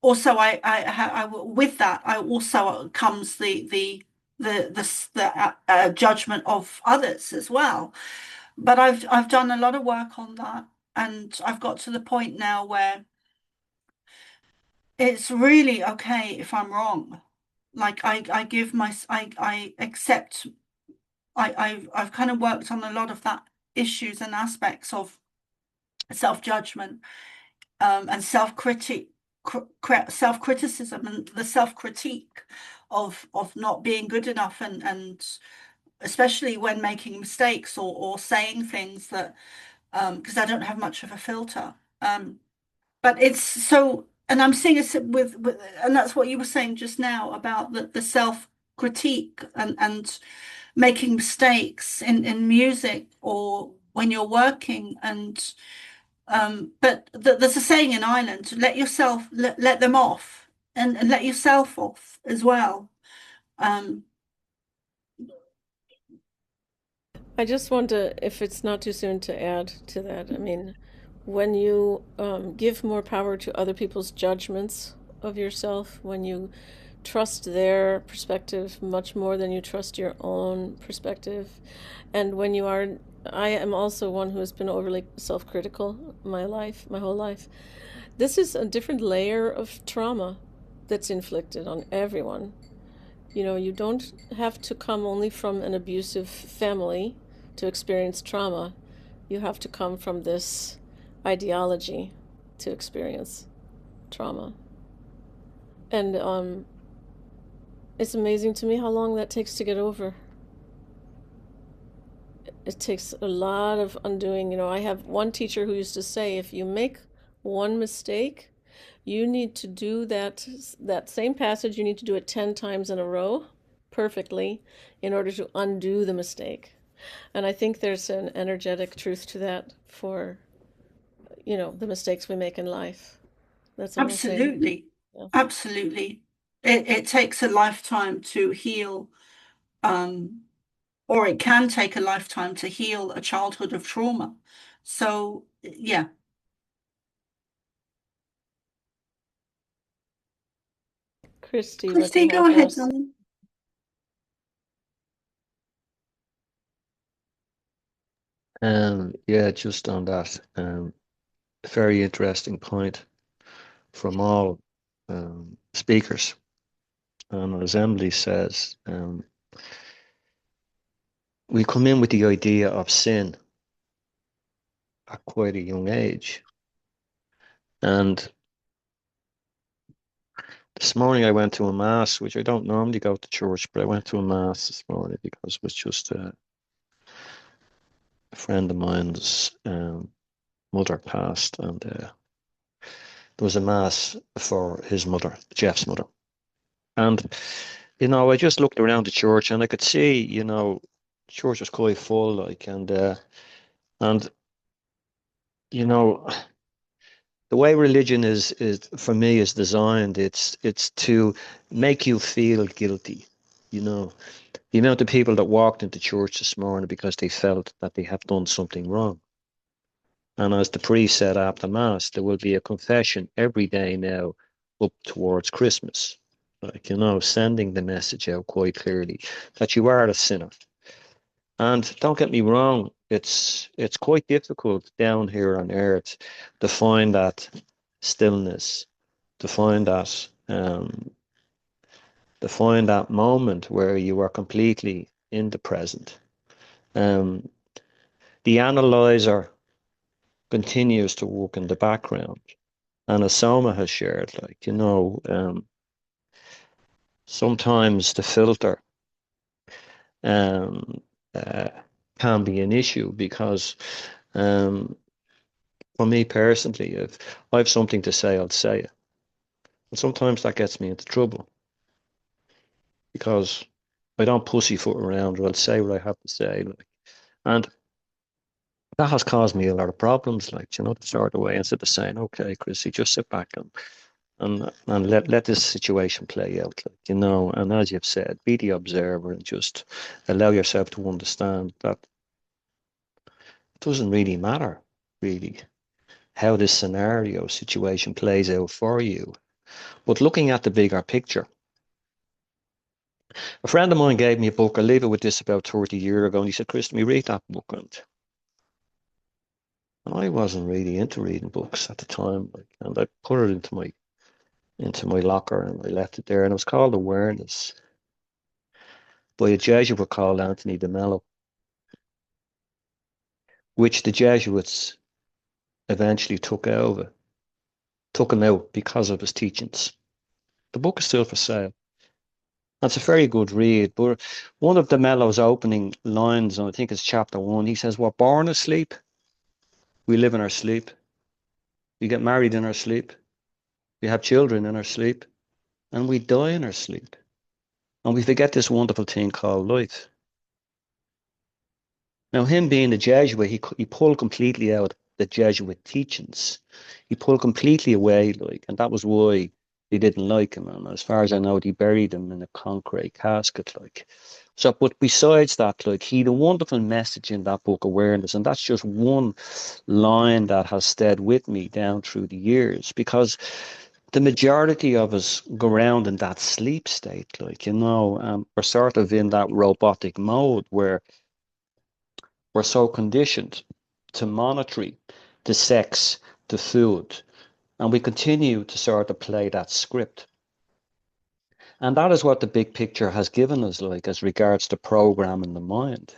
also with that, I also comes the judgment of others as well. But I've done a lot of work on that, and I've got to the point now where it's really okay if I'm wrong. Like I accept. I've kind of worked on a lot of that issues and aspects of self-judgment, and self-criticism and the self-critique of not being good enough, and especially when making mistakes or saying things that, because I don't have much of a filter. But it's so, and I'm seeing it and that's what you were saying just now about the self-critique and making mistakes in music or when you're working. And but there's a saying in Ireland: let them off, and let yourself off as well. I just want to, if it's not too soon to add to that, I mean, when you give more power to other people's judgments of yourself, when you trust their perspective much more than you trust your own perspective, and when I am also one who has been overly self-critical my whole life. This is a different layer of trauma that's inflicted on everyone. You don't have to come only from an abusive family to experience trauma. You have to come from this ideology to experience trauma. And it's amazing to me how long that takes to get over. It takes a lot of undoing. I have one teacher who used to say, if you make one mistake, you need to do that same passage, you need to do it 10 times in a row perfectly in order to undo the mistake. And I think there's an energetic truth to that for, the mistakes we make in life. That's all I'm saying. Absolutely. Yeah. Absolutely. It takes a lifetime to heal, or it can take a lifetime to heal a childhood of trauma. So, yeah. Christy, what do Christy, you go have for ahead, us? darling. Yeah, just on that, very interesting point from all speakers. And as Emily says, we come in with the idea of sin at quite a young age. And This morning I went to a mass, which I don't normally go to church, but I went to a mass this morning because it was just a friend of mine's mother passed, and there was a mass for his mother, Jeff's mother. And, I just looked around the church and I could see, church was quite full, like, and the way religion is for me is designed, it's to make you feel guilty. The amount of people that walked into church this morning because they felt that they have done something wrong. And as the priest said after Mass, there will be a confession every day now up towards Christmas. Like, sending the message out quite clearly that you are a sinner. And don't get me wrong, it's quite difficult down here on earth to find that stillness, to find that moment where you are completely in the present. The analyzer continues to work in the background. And as Soma has shared, like, sometimes the filter um, uh, can be an issue because for me personally, if I have something to say, I'll say it. And sometimes that gets me into trouble because I don't pussyfoot around, or I'll say what I have to say. Like, and that has caused me a lot of problems, like, to start away instead of saying, okay, Chrissy, just sit back and let this situation play out, like, and as you've said, be the observer and just allow yourself to understand that it doesn't really matter, really, how this scenario situation plays out for you. But looking at the bigger picture, a friend of mine gave me a book. I leave it with this about 30 years ago, and he said, Chris, let me read that book. And I wasn't really into reading books at the time, like, and I put it into my locker and I left it there. And it was called Awareness by a Jesuit called Anthony de Mello, which the Jesuits eventually took him out because of his teachings. The book is still for sale. It's a very good read, but one of de Mello's opening lines, and I think it's chapter 1, he says, we're born asleep, we live in our sleep, we get married in our sleep, we have children in our sleep, and we die in our sleep. And we forget this wonderful thing called life. Now, him being a Jesuit, he pulled completely out the Jesuit teachings. He pulled completely away, like, and that was why they didn't like him. And as far as I know, they buried him in a concrete casket, like. So, but besides that, like, he had a wonderful message in that book, Awareness, and that's just one line that has stayed with me down through the years, because the majority of us go around in that sleep state, like, we're sort of in that robotic mode where we're so conditioned to monitoring the sex, the food, and we continue to sort of play that script. And that is what the big picture has given us, like, as regards to programming the mind.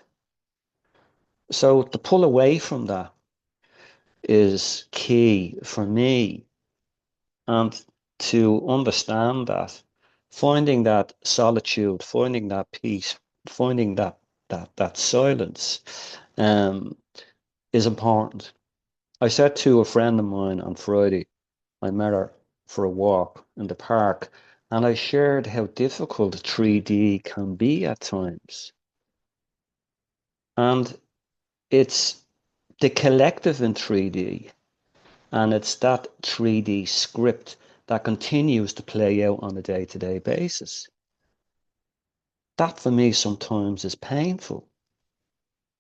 So to pull away from that is key for me, and to understand that, finding that solitude, finding that peace, finding that silence is important. I said to a friend of mine on Friday, I met her for a walk in the park, and I shared how difficult 3D can be at times. And it's the collective in 3D, and it's that 3D script that continues to play out on a day-to-day basis. That for me sometimes is painful.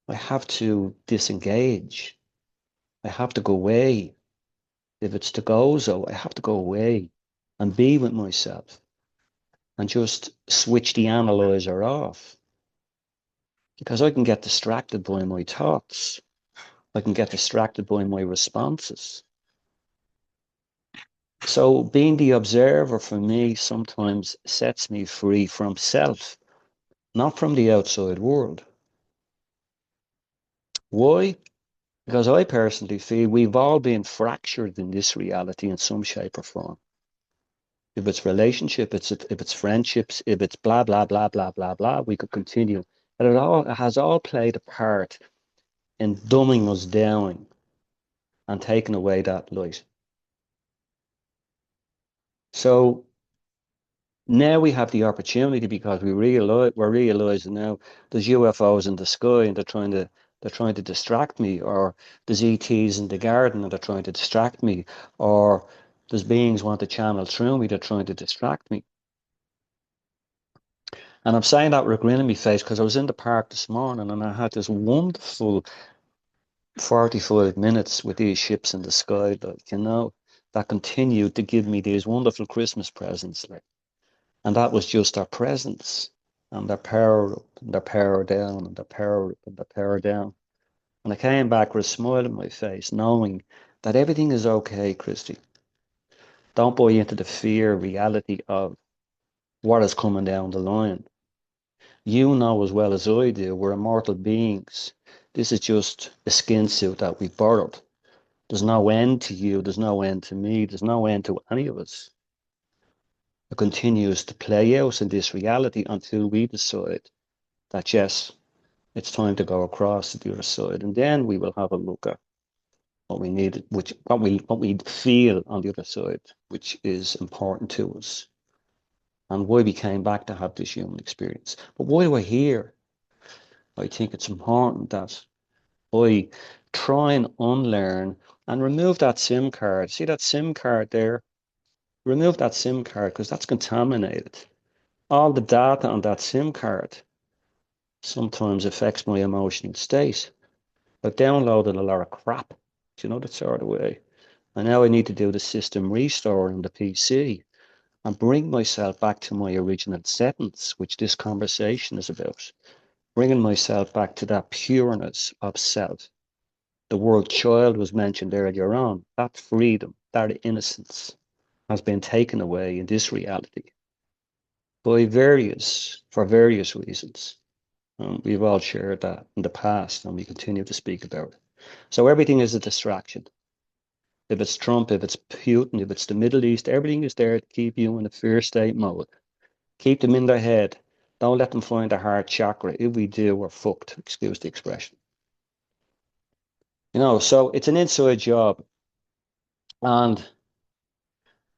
I have to disengage. I have to go away. If it's to go, so I have to go away and be with myself and just switch the analyzer off, because I can get distracted by my thoughts. I can get distracted by my responses. So being the observer for me sometimes sets me free from self, not from the outside world. Why? Because I personally feel we've all been fractured in this reality in some shape or form. if it's relationship, if it's friendships, if it's blah, blah, blah, blah, blah, blah, we could continue. And it has all played a part in dumbing us down and taking away that light. So now we have the opportunity because we're realizing now there's UFOs in the sky and they're trying to distract me, or there's ETs in the garden and they're trying to distract me, or there's beings want to channel through me, they're trying to distract me. And I'm saying that with a grin on my face because I was in the park this morning and I had this wonderful 45 minutes with these ships in the sky, like, that continued to give me these wonderful Christmas presents, like. And that was just their presence and their power up and their power down and their power up and their power down. And I came back with a smile on my face, knowing that everything is okay, Christy. Don't buy into the fear reality of what is coming down the line. You know as well as I do, we're immortal beings. This is just a skin suit that we borrowed. There's no end to you, there's no end to me, there's no end to any of us. It continues to play out in this reality until we decide that yes, it's time to go across to the other side, and then we will have a look at what we need, what we feel on the other side, which is important to us, and why we came back to have this human experience. But why do I here? I think it's important that I try and unlearn and remove that SIM card. See that SIM card there? Remove that SIM card because that's contaminated. All the data on that SIM card sometimes affects my emotional state. I've downloaded a lot of crap, that sort of way. And now I need to do the system restore on the PC and bring myself back to my original settings, which this conversation is about. Bringing myself back to that pureness of self. The word child was mentioned earlier on. That freedom, that innocence has been taken away in this reality for various reasons. We've all shared that in the past and we continue to speak about it. So everything is a distraction. If it's Trump, if it's Putin, if it's the Middle East, everything is there to keep you in a fear state mode. Keep them in their head. Don't let them find their heart chakra. If we do, we're fucked. Excuse the expression. So it's an inside job. And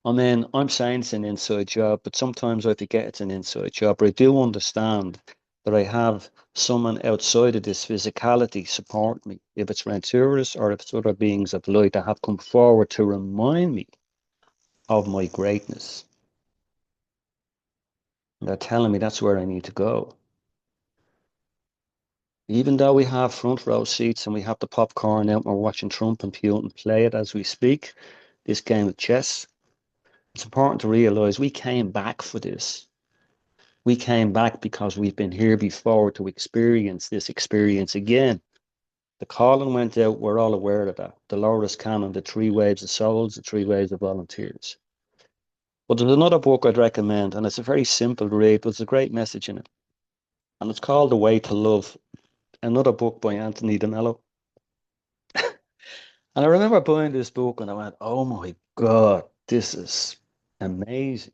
I'm saying it's an inside job, but sometimes I forget it's an inside job. But I do understand that I have someone outside of this physicality support me. If it's Ranturus or if it's other beings of light that have come forward to remind me of my greatness. They're telling me that's where I need to go. Even though we have front row seats and we have the popcorn out and we're watching Trump and Putin play it as we speak, this game of chess, it's important to realize we came back for this. We came back because we've been here before to experience this experience again. The calling went out, we're all aware of that. The Loris Canon, the 3 waves of souls, the 3 waves of volunteers. But there's another book I'd recommend, and it's a very simple read, but it's a great message in it. And it's called The Way to Love, another book by Anthony DeMello. And I remember buying this book and I went, oh my God, this is amazing.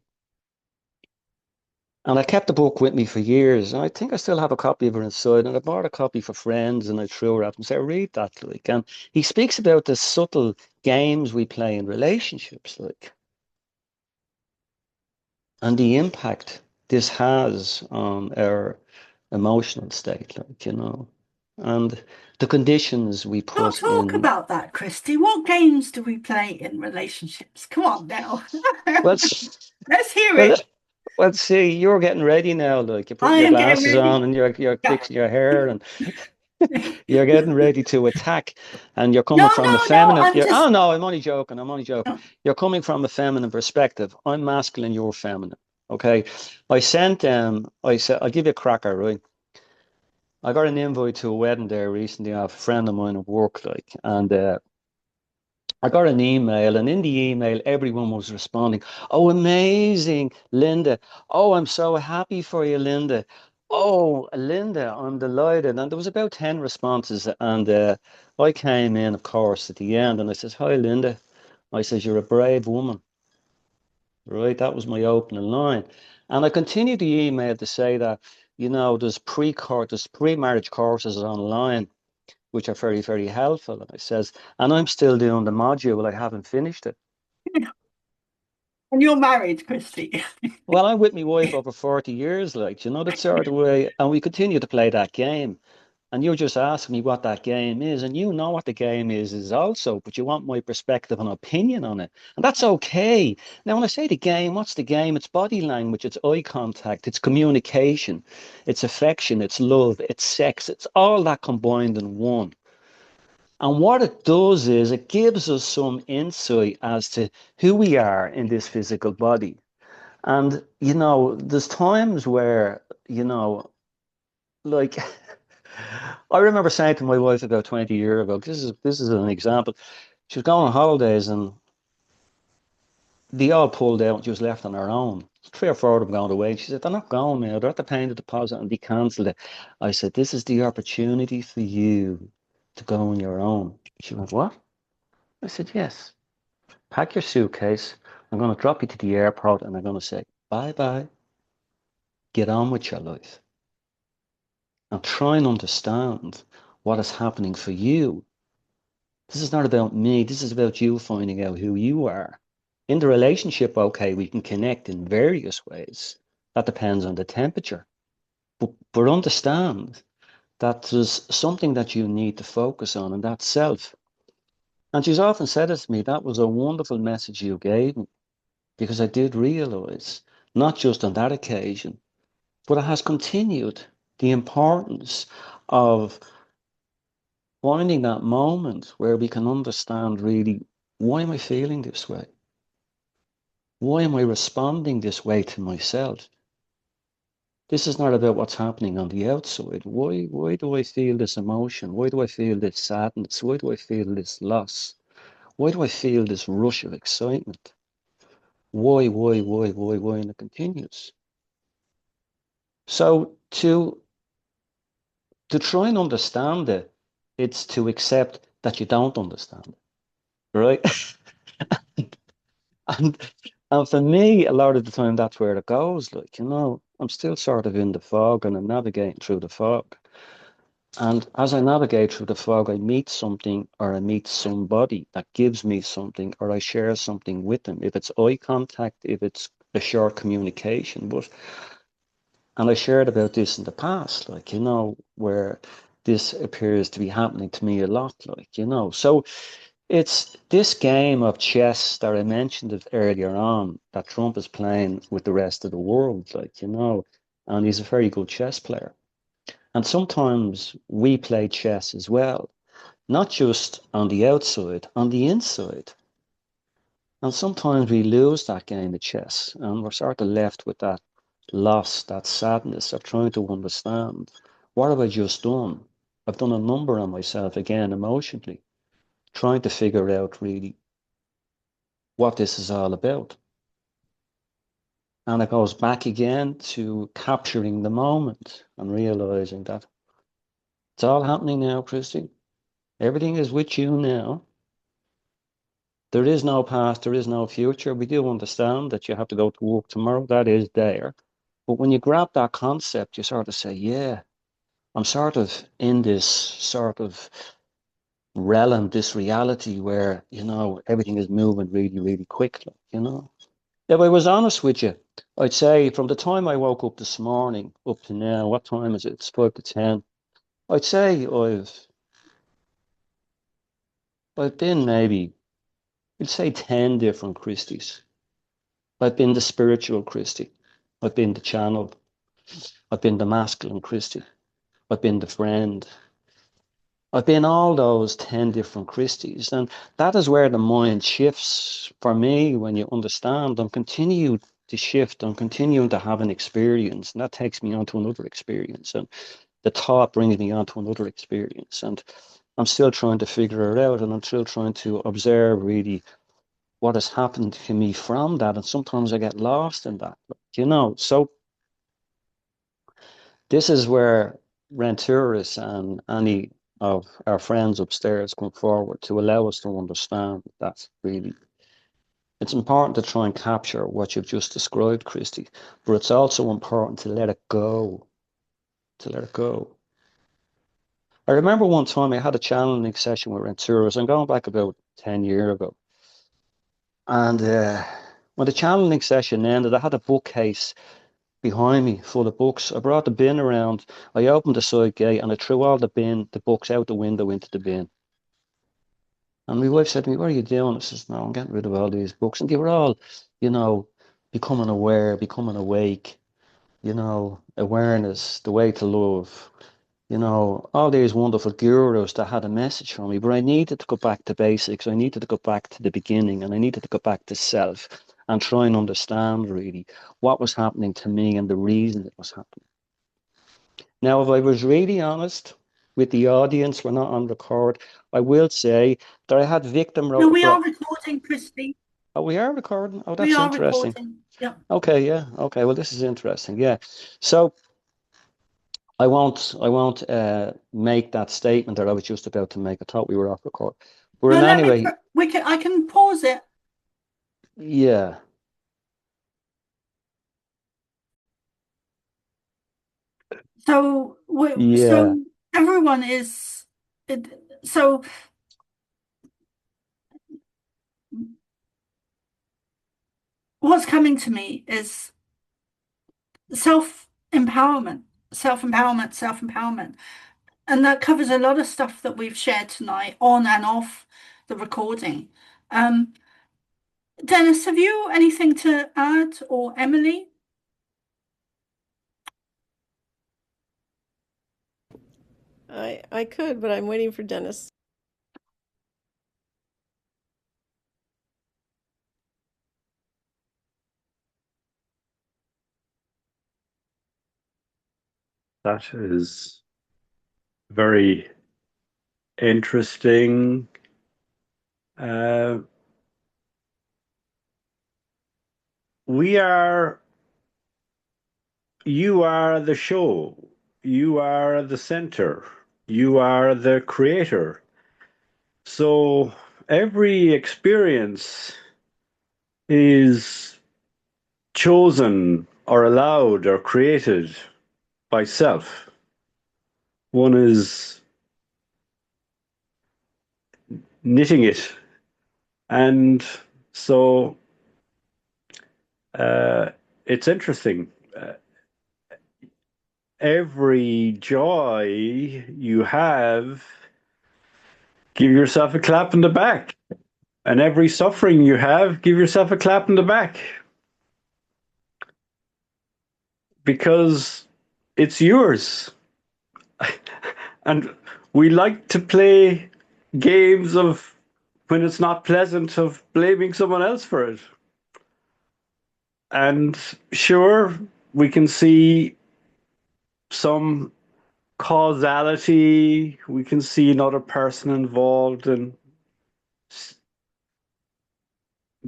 And I kept the book with me for years. And I think I still have a copy of it inside. And I bought a copy for friends and I threw it at them and said, read that, like. And he speaks about the subtle games we play in relationships, like. And the impact this has on our emotional state, like, and the conditions we Not put talk in. about that, Christy. What games do we play in relationships? Come on now. Well, Let's hear well, it. well, see, you're getting ready now, like you're I putting your am getting glasses ready. on and you're Yeah. fixing your hair and you're getting ready to attack and you're No, coming from a no, feminine. I'm Oh just. no, I'm only joking. I'm only joking. No. You're coming from a feminine perspective. I'm masculine, you're feminine. Okay. I sent I said I'll give you a cracker, right? I got an invite to a wedding there recently of a friend of mine at work, like, and I got an email, and in the email, everyone was responding, oh, amazing, Linda. Oh, I'm so happy for you, Linda. Oh, Linda, I'm delighted. And there was about 10 responses. And I came in, of course, at the end, and I says, hi, Linda. I says, you're a brave woman. right? That was my opening line. And I continued the email to say that, there's pre-marriage courses online, which are very, very helpful. And I says, and I'm still doing the module, I haven't finished it. And you're married, Christy. Well, I'm with my wife over 40 years, like, that sort of way. And we continue to play that game. And you're just asking me what that game is. And you know what the game is also, but you want my perspective and opinion on it. And that's okay. Now, when I say the game, what's the game? It's body language, it's eye contact, it's communication, it's affection, it's love, it's sex. It's all that combined in one. And what it does is it gives us some insight as to who we are in this physical body. And, there's times where, like, I remember saying to my wife about 20 years ago, this is an example. She was going on holidays and they all pulled out and she was left on her own. Three or four of them going away. She said, they're not going now. They're at the paying the deposit and they cancelled it. I said, this is the opportunity for you to go on your own. She went, what? I said, yes. Pack your suitcase. I'm going to drop you to the airport and I'm going to say, bye-bye. Get on with your life. And try and understand what is happening for you. This is not about me. This is about you finding out who you are. In the relationship, okay, we can connect in various ways. That depends on the temperature. But understand that there's something that you need to focus on, and that's self. And she's often said it to me, that was a wonderful message you gave me, because I did realize, not just on that occasion, but it has continued the importance of finding that moment where we can understand really, why am I feeling this way? Why am I responding this way to myself? This is not about what's happening on the outside. Why do I feel this emotion? Why do I feel this sadness? Why do I feel this loss? Why do I feel this rush of excitement? Why, and it continues. So to try and understand it, it's to accept that you don't understand it, right? And for me, a lot of the time, that's where it goes. Like, I'm still sort of in the fog and I'm navigating through the fog. And as I navigate through the fog, I meet something or I meet somebody that gives me something or I share something with them. If it's eye contact, if it's a short communication. And I shared about this in the past, like, where this appears to be happening to me a lot, like, So it's this game of chess that I mentioned it earlier on that Trump is playing with the rest of the world, like, and he's a very good chess player. And sometimes we play chess as well, not just on the outside, on the inside. And sometimes we lose that game of chess and we're sort of left with that loss, that sadness of trying to understand, what have I just done? I've done a number on myself again emotionally, trying to figure out really what this is all about. And it goes back again to capturing the moment and realizing that it's all happening now, Christy. Everything is with you now. There is no past, there is no future. We do understand that you have to go to work tomorrow. That is there. But when you grab that concept, you sort of say, yeah, I'm sort of in this sort of realm, this reality where, everything is moving really, really quickly, If I was honest with you, I'd say from the time I woke up this morning up to now, what time is it? It's 5 to 10. I'd say I've been maybe, I'd say 10 different Christies. I've been the spiritual Christie. I've been the channel. I've been the masculine Christie. I've been the friend. I've been all those 10 different Christies. And that is where the mind shifts for me when you understand. I'm continuing to shift. I'm continuing to have an experience. And that takes me on to another experience. And the thought brings me on to another experience. And I'm still trying to figure it out. And I'm still trying to observe really what has happened to me from that. And sometimes I get lost in that, So this is where Renturis and any of our friends upstairs come forward to allow us to understand that really It's important to try and capture what you've just described, Christy, but it's also important to let it go, to let it go. I remember one time I had a channeling session with Renturas. I'm going back about 10 years ago. And when the channeling session ended, I had a bookcase behind me full of books. I brought the bin around. I opened the side gate and I threw all the books out the window into the bin. And my wife said to me, "What are you doing?" I says, "No, I'm getting rid of all these books." And they were all, you know, becoming aware, becoming awake, awareness, the way to love, all these wonderful gurus that had a message for me. But I needed to go back to basics. I needed to go back to the beginning, and I needed to go back to self and try and understand really what was happening to me and the reason it was happening. Now, if I was really honest with the audience, we're not on record, I will say that I had victim No, we are recording, Christy. Oh, we are recording? Oh, We that's are interesting. recording. Yeah. Okay, yeah. Okay, well, this is interesting. Yeah. So I won't make that statement that I was just about to make. I thought we were off record. But No, in anyway, I can pause it. yeah. So Yeah. everyone is so what's coming to me is self-empowerment, self-empowerment, self-empowerment. And that covers a lot of stuff that we've shared tonight on and off the recording. Dennis, have you anything to add, or Emily? I could, but I'm waiting for Dennis. That is very interesting. You are the show. You are the center. You are the creator. So every experience is chosen or allowed or created by self. One is knitting it. And so it's interesting. Every joy you have, give yourself a clap in the back. And every suffering you have, give yourself a clap in the back. Because it's yours. And we like to play games of when it's not pleasant, of blaming someone else for it. And sure, we can see some causality, we can see another person involved in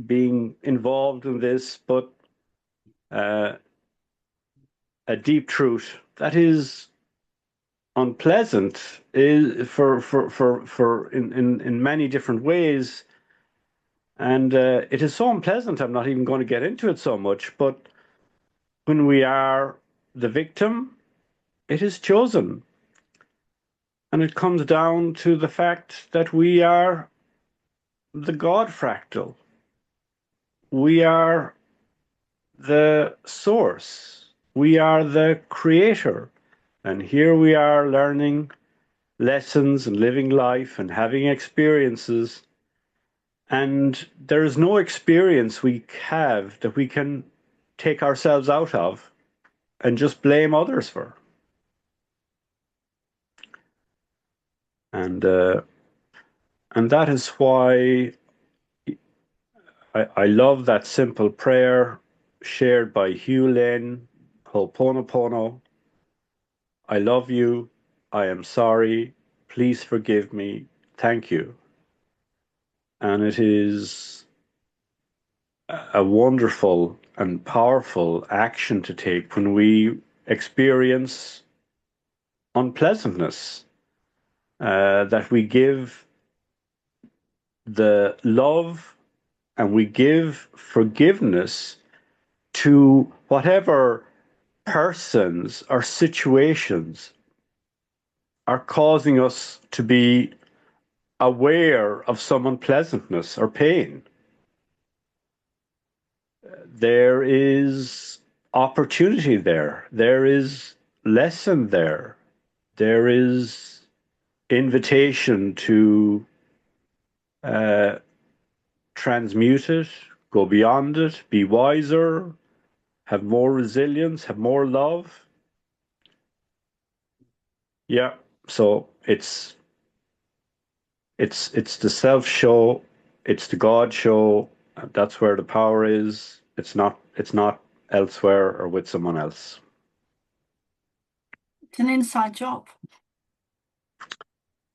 being involved in this, but a deep truth that is unpleasant is for in many different ways. And it is so unpleasant, I'm not even going to get into it so much, but when we are the victim, it is chosen. And it comes down to the fact that we are the God fractal. We are the source. We are the creator. And here we are learning lessons and living life and having experiences. And there is no experience we have that we can take ourselves out of and just blame others for. And that is why I love that simple prayer shared by Hugh Lynn, Ho'oponopono. I love you. I am sorry. Please forgive me. Thank you. And it is a wonderful and powerful action to take when we experience unpleasantness, that we give the love and we give forgiveness to whatever persons or situations are causing us to be aware of some unpleasantness or pain, there is opportunity there. There is lesson there. There is invitation to transmute it, go beyond it, be wiser, have more resilience, have more love. Yeah. So it's the self show, it's the God show. That's where the power is. It's not elsewhere or with someone else. It's an inside job.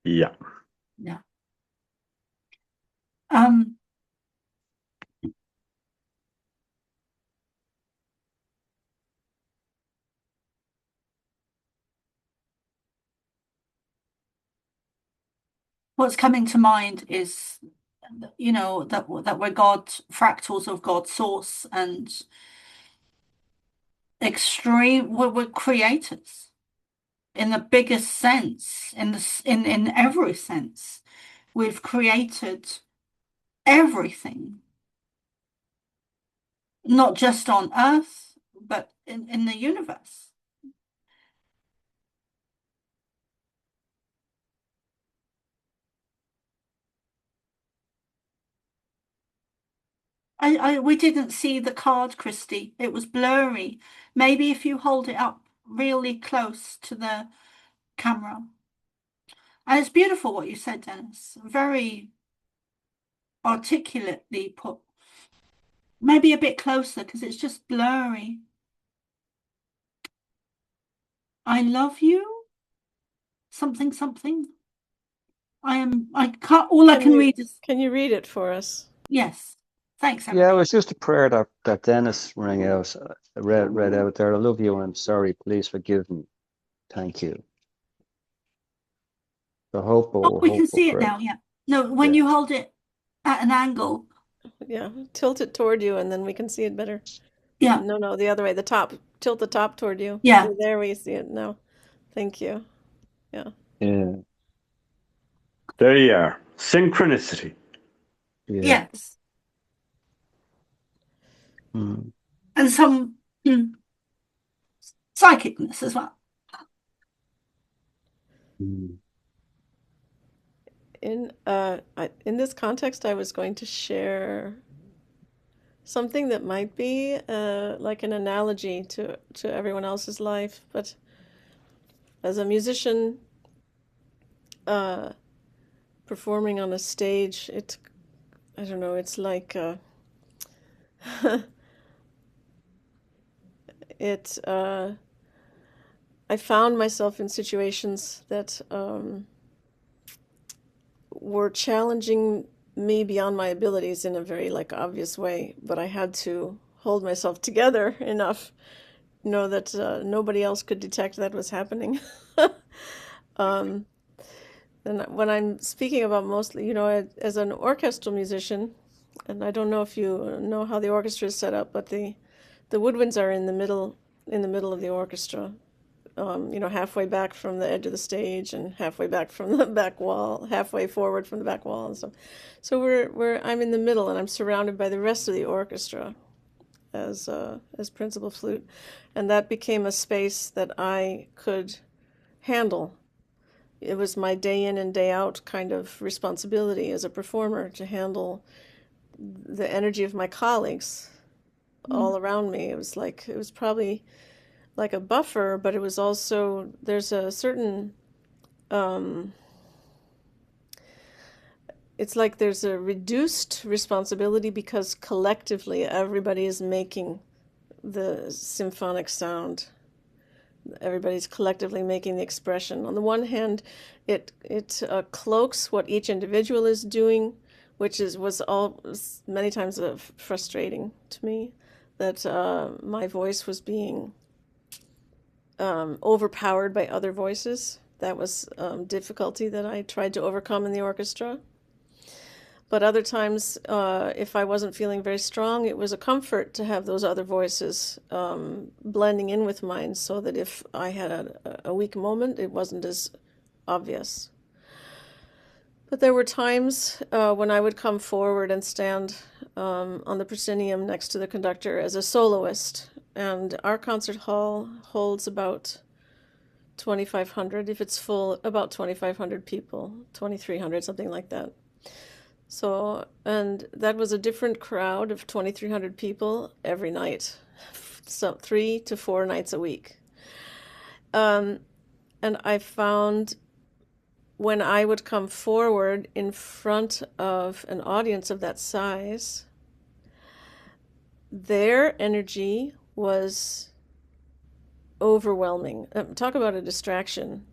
Yeah. Yeah. What's coming to mind is, you know, that we're God, fractals of God's source, and we're creators in the biggest sense, in every sense. We've created everything, not just on Earth, but in the universe. We didn't see the card, Christy. It was blurry. Maybe if you hold it up really close to the camera. And it's beautiful what you said, Dennis. Very articulately put. Maybe a bit closer because it's just blurry. I love you. Something, something. I can't, all I can read is. Can you read it for us? Yes. Thanks, Yeah, everybody. it was just a prayer that Dennis rang out, read out there. I love you and I'm sorry. Please forgive me. Thank you. The hopeful, We can hopeful see it prayer. now, yeah. No, when Yeah. you hold it at an angle. Yeah, tilt it toward you and then we can see it better. Yeah. No, the other way, the top. Tilt the top toward you. Yeah. There we see it now. Thank you. Yeah. Yeah. There you are. Synchronicity. Yeah. Yes. Mm. And some psychicness as well. Mm. In this context, I was going to share something that might be like an analogy to everyone else's life, but as a musician performing on a stage, I don't know, it's like it I found myself in situations that were challenging me beyond my abilities in a very like obvious way, but I had to hold myself together enough, know that nobody else could detect that was happening. um, and when I'm speaking about mostly, as an orchestral musician, and I don't know if you know how the orchestra is set up, but the woodwinds are in the middle of the orchestra, halfway back from the edge of the stage and halfway back from the back wall, halfway forward from the back wall, and so, I'm in the middle, and I'm surrounded by the rest of the orchestra as principal flute, and that became a space that I could handle. It was my day in and day out kind of responsibility as a performer to handle the energy of my colleagues all around me. It was probably like a buffer, but it was also, there's a certain, it's like there's a reduced responsibility because collectively everybody is making the symphonic sound. Everybody's collectively making the expression. On the one hand, it cloaks what each individual is doing, which was many times frustrating to me, that my voice was being overpowered by other voices. That was difficulty that I tried to overcome in the orchestra. But other times, if I wasn't feeling very strong, it was a comfort to have those other voices blending in with mine, so that if I had a weak moment, it wasn't as obvious. But there were times when I would come forward and stand on the proscenium next to the conductor as a soloist. And our concert hall holds about 2,500. If it's full, about 2,500 people, 2,300, something like that. So, and that was a different crowd of 2,300 people every night, so 3 to 4 nights a week. And I found when I would come forward in front of an audience of that size, their energy was overwhelming. Talk about a distraction.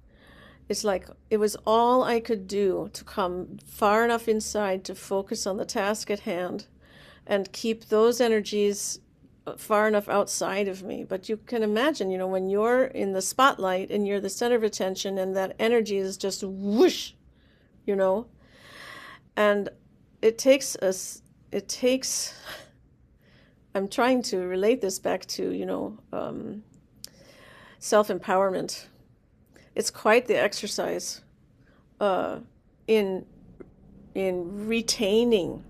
It's like it was all I could do to come far enough inside to focus on the task at hand and keep those energies far enough outside of me. But you can imagine, when you're in the spotlight and you're the center of attention and that energy is just whoosh, and it takes I'm trying to relate this back to, self-empowerment. It's quite the exercise in retaining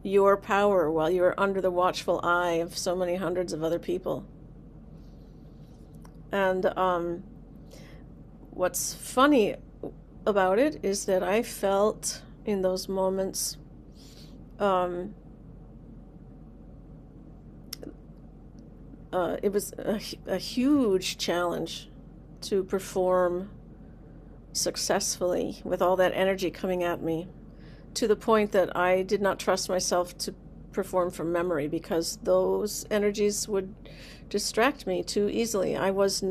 your power while you're under the watchful eye of so many hundreds of other people. And what's funny about it is that I felt in those moments it was a huge challenge to perform successfully with all that energy coming at me, to the point that I did not trust myself to perform from memory because those energies would distract me too easily. I was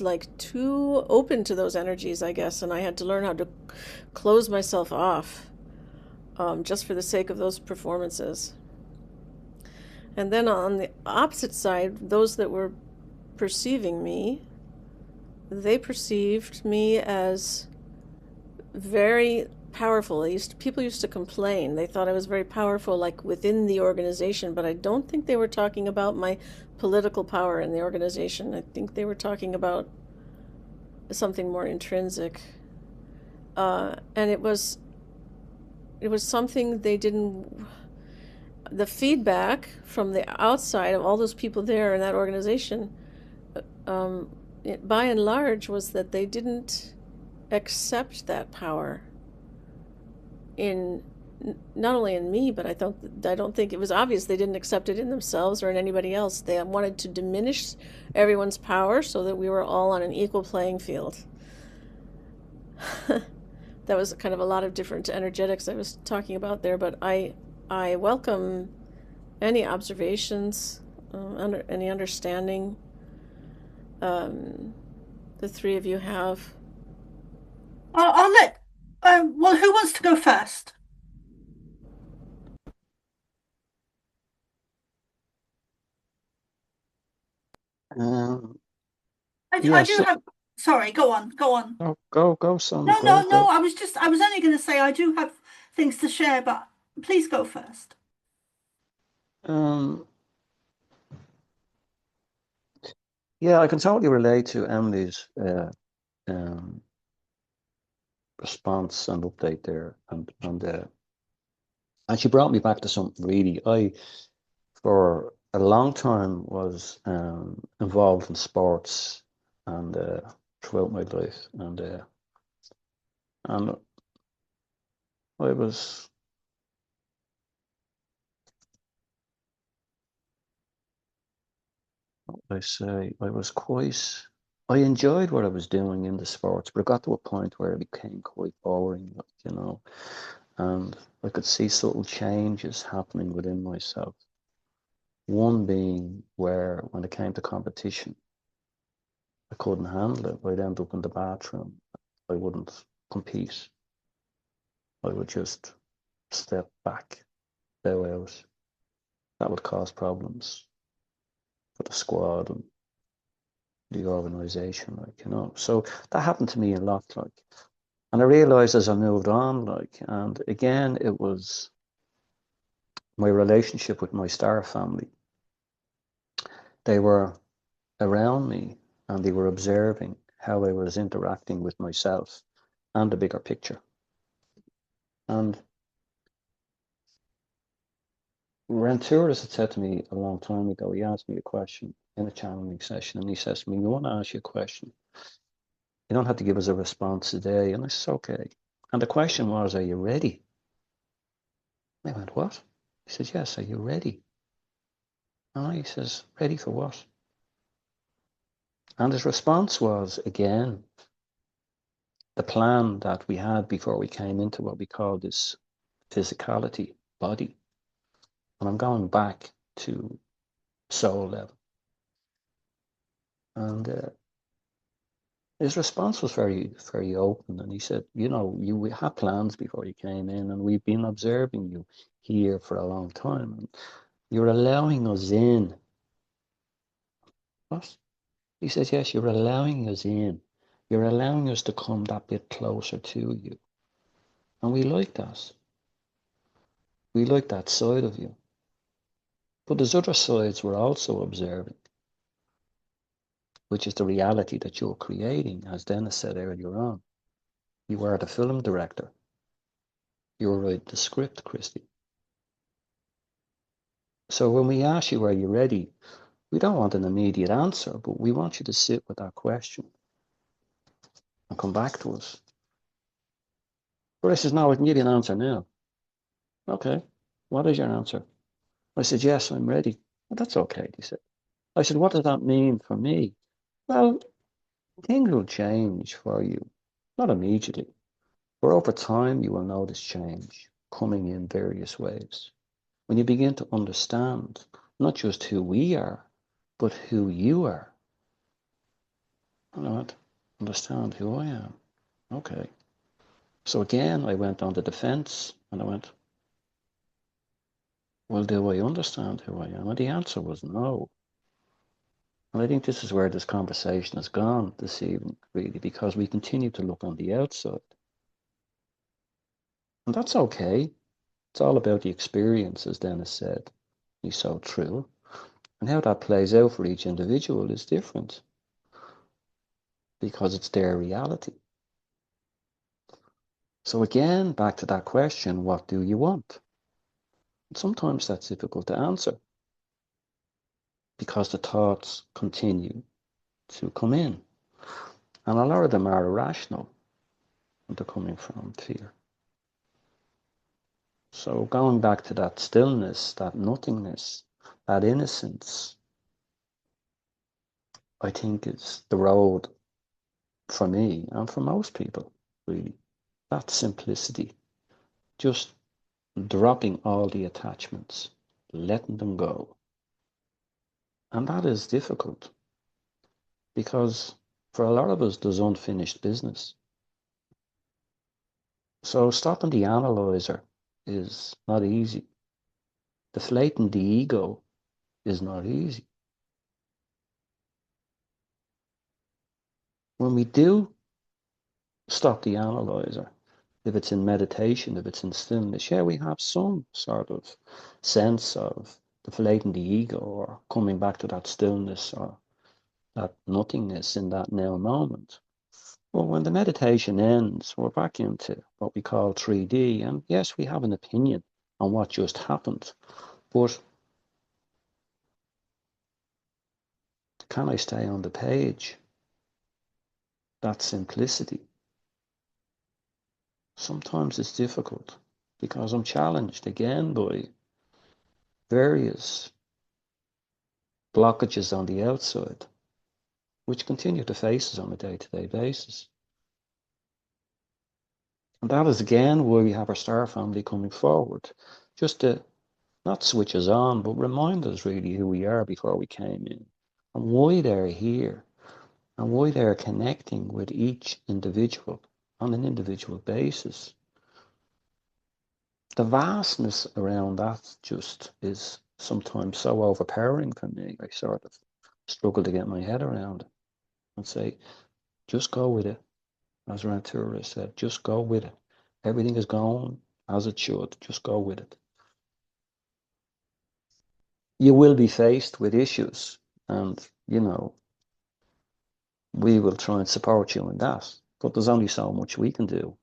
like too open to those energies, I guess, and I had to learn how to close myself off just for the sake of those performances. And then on the opposite side, those that were perceiving me, they perceived me as very powerful. People used to complain. They thought I was very powerful, like within the organization, but I don't think they were talking about my political power in the organization. I think they were talking about something more intrinsic. And it was something they didn't... The feedback from the outside of all those people there in that organization, by and large, was that they didn't accept that power in not only in me, but I don't think it was obvious they didn't accept it in themselves or in anybody else. They wanted to diminish everyone's power so that we were all on an equal playing field. That was kind of a lot of different energetics I was talking about there, but I welcome any observations, any understanding the three of you have. I'll let. Well, who wants to go first? I do Yes. have. Sorry, go on. Go, son. No. I was only going to say I do have things to share, but please go first. Yeah, I can totally relate to Emily's response and update there, and she brought me back to something really. I, for a long time, was involved in sports and throughout my life, and I was. I enjoyed what I was doing in the sports, but it got to a point where it became quite boring, and I could see subtle changes happening within myself. One being where, when it came to competition, I couldn't handle it. I'd end up in the bathroom. I wouldn't compete. I would just step back, bow out. That would cause problems for the squad and the organization, so that happened to me a lot. And I realized as I moved on, like, and again, it was my relationship with my star family. They were around me and they were observing how I was interacting with myself and the bigger picture. And Ranturis had said to me a long time ago, he asked me a question in a channeling session, and he says to me, "We want to ask you a question. You don't have to give us a response today." And I said, "Okay." And the question was, "Are you ready?" And I went, "What?" He says, "Yes, are you ready?" And he says, "Ready for what?" And his response was, again, the plan that we had before we came into what we call this physicality body. And I'm going back to soul level. And his response was very, very open. And he said, "You know, we had plans before you came in, and we've been observing you here for a long time. And you're allowing us in." What? He says, "Yes, you're allowing us in. You're allowing us to come that bit closer to you. And we like that. We like that side of you. But there's other sides we're also observing, which is the reality that you're creating, as Dennis said earlier on. You are the film director. You write the script, Christy. So when we ask you, are you ready? We don't want an immediate answer, but we want you to sit with that question and come back to us." But I says, "No, I can give you an answer now." "Okay, what is your answer?" I said, "Yes, I'm ready." "Well, that's okay," he said. I said, "What does that mean for me?" "Well, things will change for you. Not immediately, but over time you will notice change coming in various ways. When you begin to understand not just who we are, but who you are." And I went, "Understand who I am? Okay." So again, I went on the defense and I went, "Well, do I understand who I am?" And the answer was no. And I think this is where this conversation has gone this evening, really, because we continue to look on the outside. And that's okay. It's all about the experience, as Dennis said. He's so true. And how that plays out for each individual is different because it's their reality. So again, back to that question, what do you want? And sometimes that's difficult to answer because the thoughts continue to come in. And a lot of them are irrational, and they're coming from fear. So going back to that stillness, that nothingness, that innocence, I think is the road for me and for most people, really. That simplicity, just dropping all the attachments, letting them go. And that is difficult because for a lot of us, there's unfinished business. So stopping the analyzer is not easy. Deflating the ego is not easy. When we do stop the analyzer, if it's in meditation, if it's in stillness, yeah, we have some sort of sense of deflating the ego or coming back to that stillness or that nothingness in that now moment. Well, when the meditation ends, we're back into what we call 3D. And yes, we have an opinion on what just happened, but can I stay on the page? That simplicity. Sometimes it's difficult because I'm challenged again by various blockages on the outside, which continue to face us on a day-to-day basis. And that is again why we have our star family coming forward, just to not switch us on, but remind us really who we are before we came in, and why they're here, and why they're connecting with each individual on an individual basis. The vastness around that just is sometimes so overpowering for me. I sort of struggle to get my head around it and say, just go with it. As Rantura said, just go with it. Everything is going as it should. Just go with it. You will be faced with issues, and we will try and support you in that. But there's only so much we can do.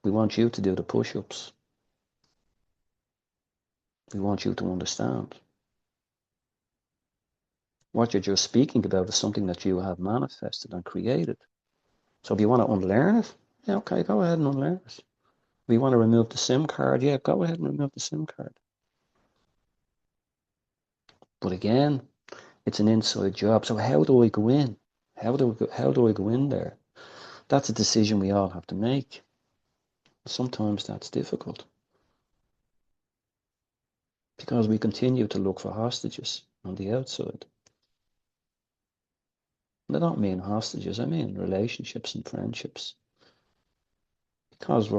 We want you to do the push-ups. We want you to understand. What you're just speaking about is something that you have manifested and created. So if you want to unlearn it, yeah, okay, go ahead and unlearn it. If you want to remove the SIM card, yeah, go ahead and remove the SIM card. But again, it's an inside job. So how do I go in? How do I go in there? That's a decision we all have to make. Sometimes that's difficult because we continue to look for hostages on the outside. And I don't mean hostages, I mean relationships and friendships. Because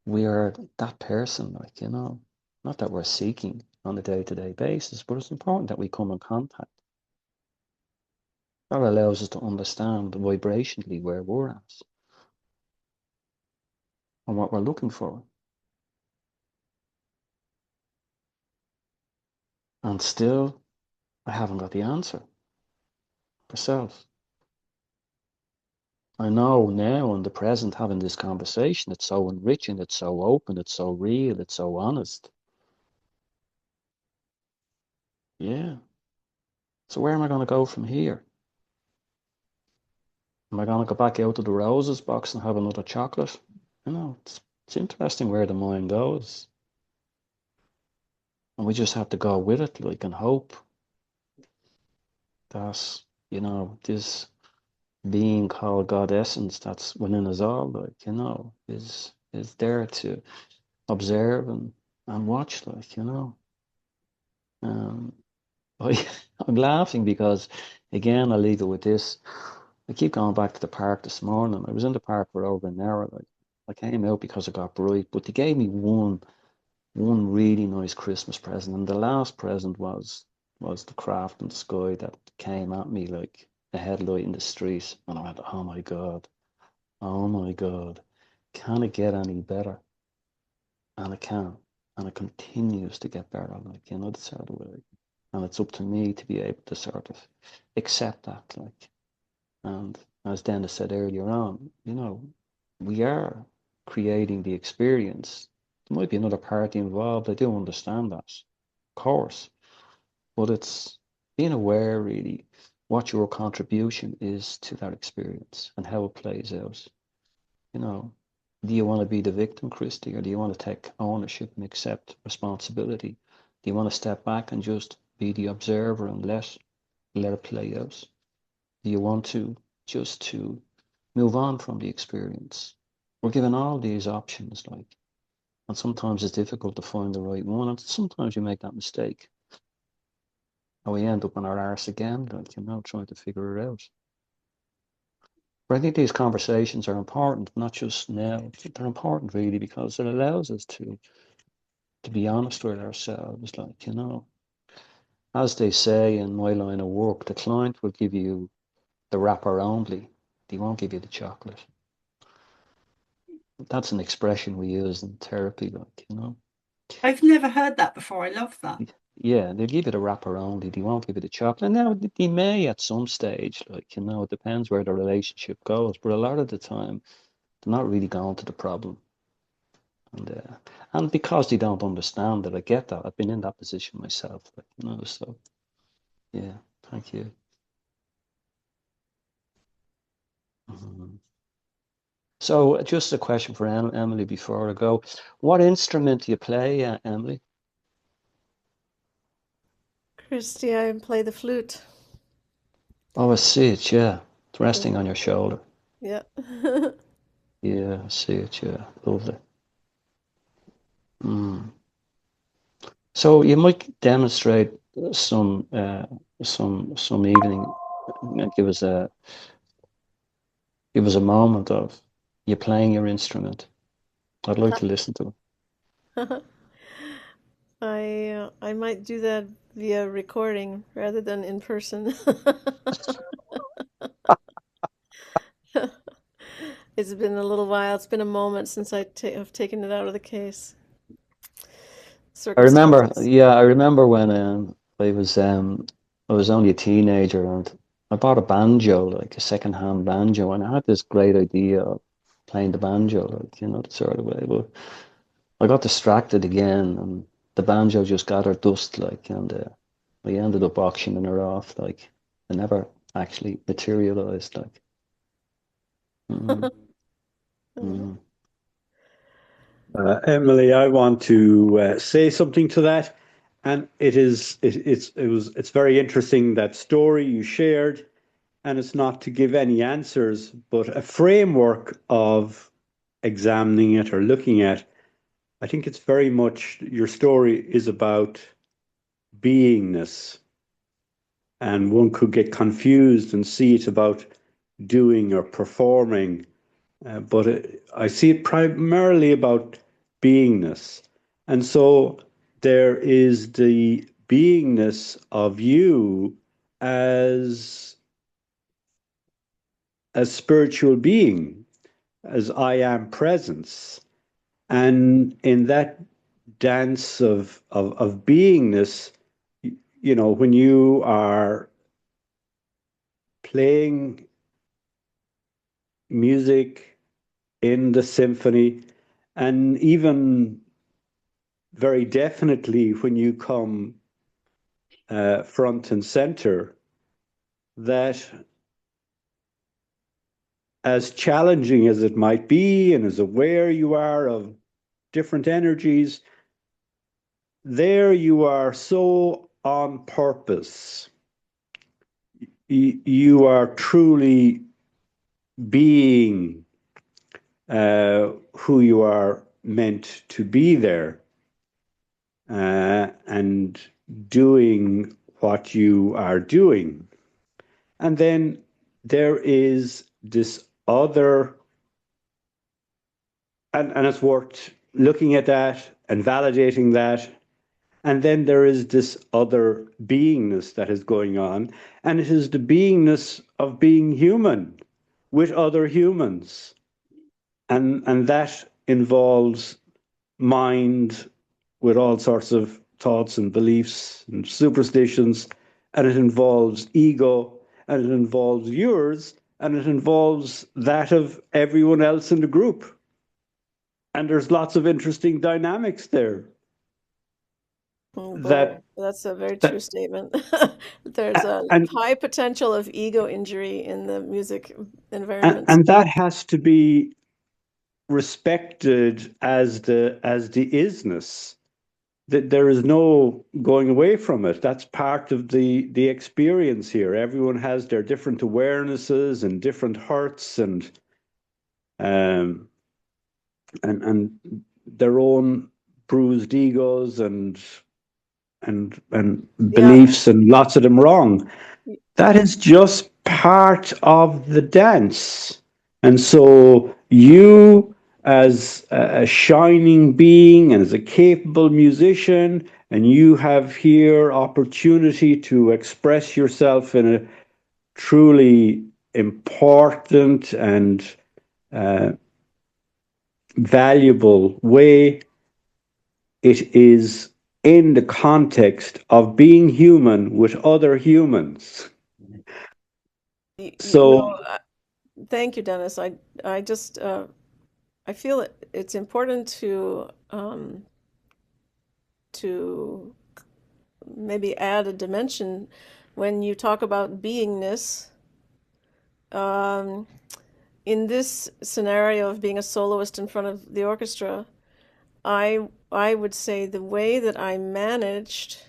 we are that person, not that we're seeking on a day-to-day basis, but it's important that we come in contact. That allows us to understand vibrationally where we're at and what we're looking for. And still, I haven't got the answer for self. I know now in the present having this conversation, it's so enriching, it's so open, it's so real, it's so honest. Yeah. So where am I going to go from here? Am I going to go back out to the roses box and have another chocolate? It's interesting where the mind goes. And we just have to go with it, and hope that, this being called God essence that's within us all, is there to observe and watch, Um, I'm laughing because, again, I'll leave it with this. I keep going back to the park this morning. I was in the park for over an hour. I came out because it got bright, but they gave me one really nice Christmas present, and the last present was the craft in the sky that came at me like a headlight in the street, and I went, oh my God, can it get any better? And it can, and it continues to get better, the sort of way. And it's up to me to be able to sort of accept that, and as Dennis said earlier on, we are creating the experience. There might be another party involved. I do understand that, of course, but it's being aware really what your contribution is to that experience and how it plays out. Do you want to be the victim, Christy, or do you want to take ownership and accept responsibility? Do you want to step back and just be the observer and let it play out? Do you want to just to move on from the experience? We're given all these options, and sometimes it's difficult to find the right one, and sometimes you make that mistake, and we end up on our arse again, trying to figure it out. But I think these conversations are important, not just now. They're important really because it allows us to be honest with ourselves, as they say in my line of work, the client will give you the wrapper only. They won't give you the chocolate. That's an expression we use in therapy, I've never heard that before. I love that. Yeah, they'll give you the wrapper only. They won't give you the chocolate. Now, they may at some stage, it depends where the relationship goes. But a lot of the time, they're not really going to the problem. And because they don't understand it, I get that. I've been in that position myself, so yeah, thank you. So just a question for Emily before I go. What instrument do you play, Emily? Christy, I play the flute. Oh, I see it, yeah. It's resting on your shoulder. Yeah. Yeah, I see it, yeah. Lovely. So you might demonstrate some evening, give us a moment of you playing your instrument. I'd like to listen to it. I might do that via recording rather than in person. It's been a little while. It's been a moment since have taken it out of the case. I remember, Circumstances. yeah, I remember when I was only a teenager and I bought a banjo, like a second-hand banjo, and I had this great idea of playing the banjo, like, the sort of way. But I got distracted again, and the banjo just gathered dust, like, and I ended up auctioning her off, like, it never actually materialized, like. Mm, mm. Emily, I want to say something to that, and it's very interesting, that story you shared, and it's not to give any answers, but a framework of examining it or looking at. I think it's very much, your story is about beingness, and one could get confused and see it about doing or performing, but I see it primarily about beingness. And so there is the beingness of you as a spiritual being, as I am presence. And in that dance of beingness, when you are playing music in the symphony, and even very definitely when you come front and center, that as challenging as it might be, and as aware you are of different energies, there you are so on purpose. You are truly being who you are meant to be there, and doing what you are doing. And then there is this other, and it's worth looking at that and validating that. And then there is this other beingness that is going on, and it is the beingness of being human with other humans. And that involves mind with all sorts of thoughts and beliefs and superstitions, and it involves ego, and it involves yours, and it involves that of everyone else in the group. And there's lots of interesting dynamics there. Oh boy, That that's a very true that statement. There's a and high potential of ego injury in the music and, environment. and that has to be respected as the isness. That there is no going away from it. That's part of the experience here. Everyone has their different awarenesses and different hurts, um and their own bruised egos and Yeah. beliefs, and lots of them wrong. That is just part of the dance. And so you, as a shining being and as a capable musician, and you have here opportunity to express yourself in a truly important and uh, valuable way. It is in the context of being human with other humans. Y- y- No, So uh, Thank you, Dennis. I just I feel it's important to maybe add a dimension when you talk about beingness. Um, in this scenario of being a soloist in front of the orchestra, I would say the way that I managed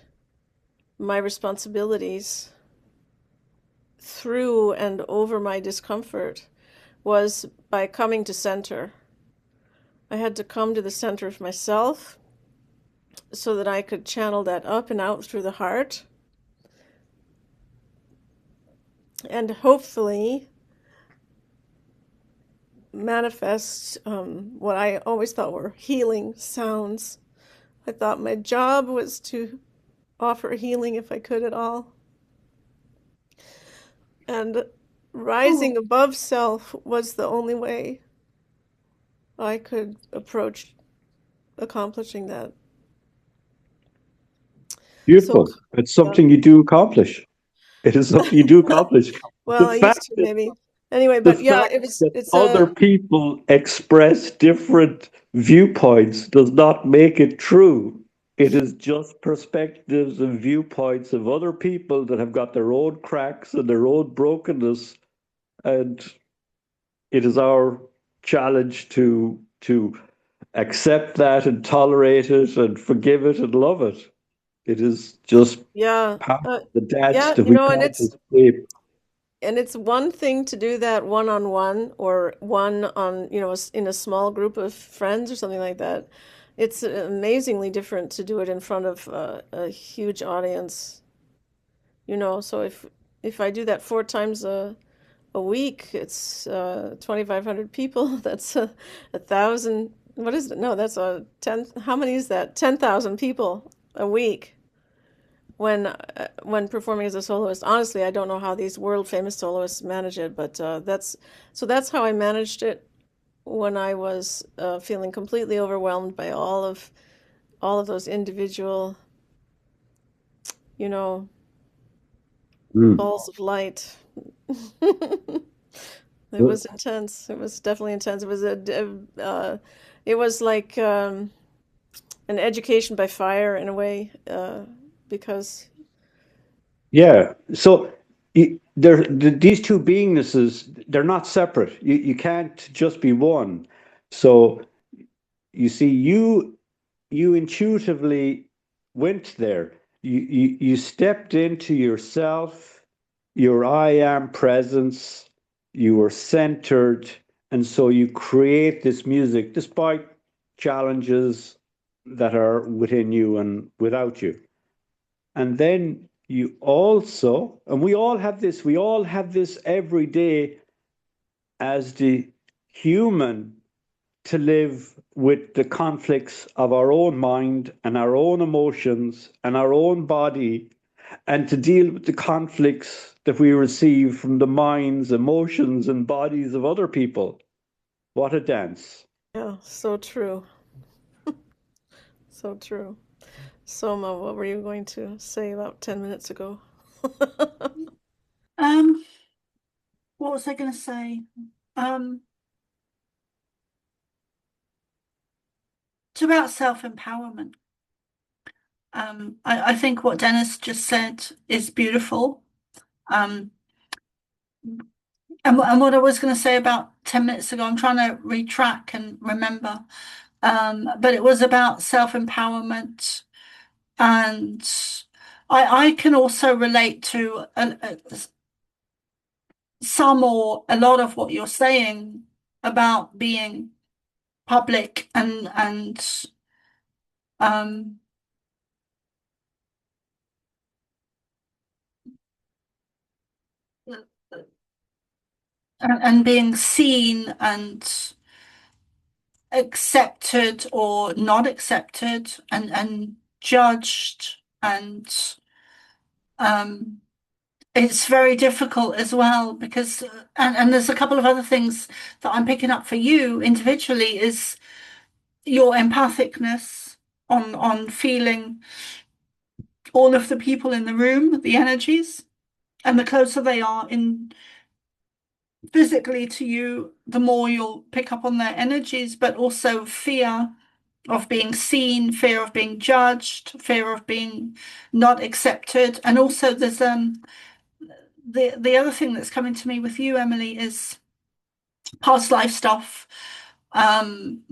my responsibilities through and over my discomfort was by coming to center. I had to come to the center of myself so that I could channel that up and out through the heart and hopefully manifest what I always thought were healing sounds. I thought my job was to offer healing if I could at all. And Oh, rising above self was the only way. I could approach accomplishing that. So, Beautiful. It's yeah. something you do accomplish. It is something you do accomplish. Well, The I fact used to that maybe. Anyway, the but yeah, fact that it's other a people express different viewpoints does not make it true. It is just perspectives and viewpoints of other people that have got their own cracks and their own brokenness, and it is our challenge to accept that and tolerate it and forgive it and love it. It is just yeah, part of the dance yeah, that we and can't escape. it's one thing to do that one on one or one on, in a small group of friends or something like that. It's amazingly different to do it in front of a huge audience, So if I do that 4 times a week, it's 2,500 people. That's 1,000. What is it? No, that's a 10. How many is that? 10,000 people a week when performing as a soloist. Honestly, I don't know how these world famous soloists manage it, but that's how I managed it when I was feeling completely overwhelmed by all of those individual, you know, Mm. balls of light. It was intense. It was definitely intense. It was like an education by fire in a way, because Yeah. So these two beingnesses, they're not separate. You can't just be one. So you see, you intuitively went there. You stepped into yourself, your I am presence, you were centered, and so you create this music despite challenges that are within you and without you. And then you also, and we all have this every day as the human to live with the conflicts of our own mind and our own emotions and our own body, and to deal with the conflicts that we receive from the minds, emotions, and bodies of other people. What a dance. yeah, so true. So true. Soma, what were you going to say about 10 minutes ago? Um, what was I going to say? Um, it's about self-empowerment. I think what Dennis just said is beautiful. Um, and what I was going to say about 10 minutes ago, I'm trying to retrack and remember. But it was about self-empowerment. And I can also relate to some or a lot of what you're saying about being public um, and being seen and accepted or not accepted and judged and um, it's very difficult as well because and there's a couple of other things that I'm picking up for you individually is your empathicness on feeling all of the people in the room, the energies, and the closer they are in physically to you, the more you'll pick up on their energies, but also fear of being seen, fear of being judged, fear of being not accepted. And also there's the other thing that's coming to me with you, Emily, is past life stuff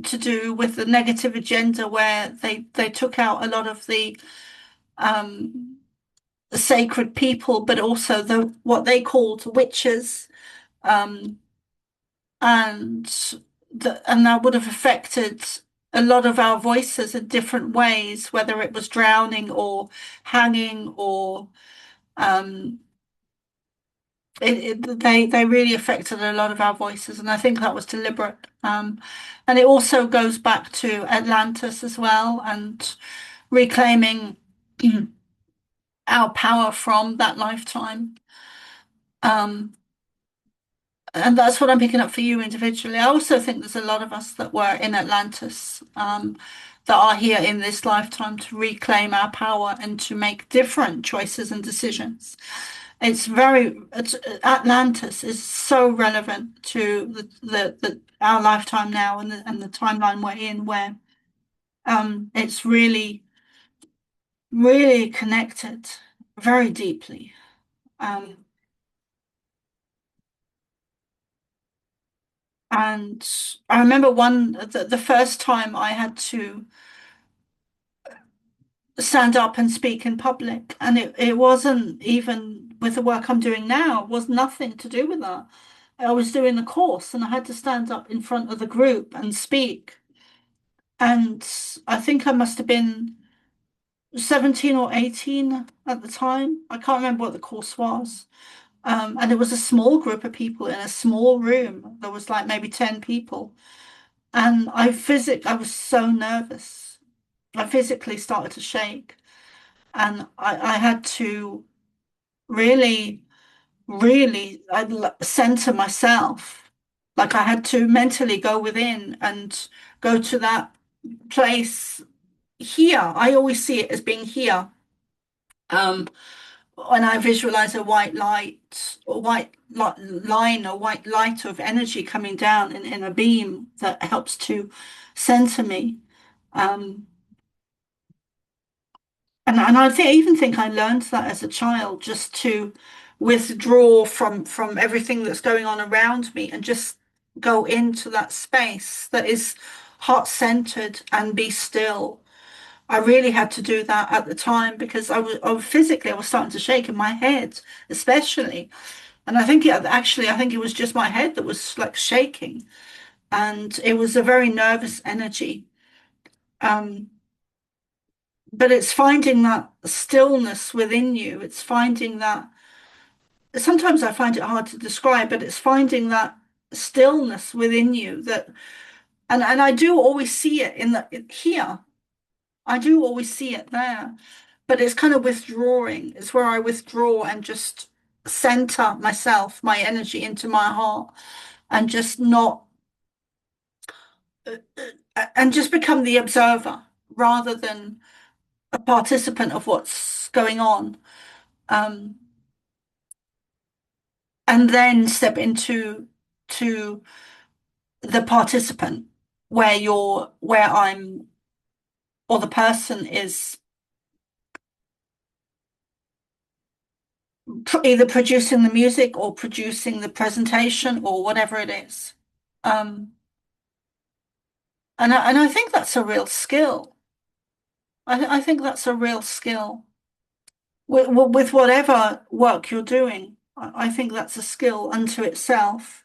to do with the negative agenda where they took out a lot of the sacred people, but also the what they called witches, um, and and that would have affected a lot of our voices in different ways, whether it was drowning or hanging or um, they really affected a lot of our voices, and I think that was deliberate. And it also goes back to Atlantis as well, and reclaiming our power from that lifetime. Um, and that's what I'm picking up for you individually. I also think there's a lot of us that were in Atlantis, that are here in this lifetime to reclaim our power and to make different choices and decisions. Atlantis is so relevant to our lifetime now and the timeline we're in, where it's really, really connected very deeply. And I remember the first time I had to stand up and speak in public, and it wasn't even with the work I'm doing now, it was nothing to do with that. I was doing the course and I had to stand up in front of the group and speak. And I think I must have been 17 or 18 at the time. I can't remember what the course was. And it was a small group of people in a small room. There was like maybe 10 people. And I was so nervous. I physically started to shake. And I had to really, really center myself. Like I had to mentally go within and go to that place here. I always see it as being here. When I visualize a white light or line or white light of energy coming down in a beam that helps to center me. And even think I learned that as a child, just to withdraw from everything that's going on around me and just go into that space that is heart-centered and be still. I really had to do that at the time because I was physically, I was starting to shake in my head, especially. And I think I think it was just my head that was like shaking, and it was a very nervous energy. But it's finding that stillness within you. It's finding that sometimes I find it hard to describe, but it's finding that stillness within you and I do always see it here. I do always see it there, but it's kind of withdrawing. It's where I withdraw and just center myself, my energy into my heart, and just not, and just become the observer rather than a participant of what's going on. And then step into the participant where I'm, or the person is either producing the music or producing the presentation or whatever it is. And I think that's a real skill. I think that's a real skill with whatever work you're doing. I think that's a skill unto itself.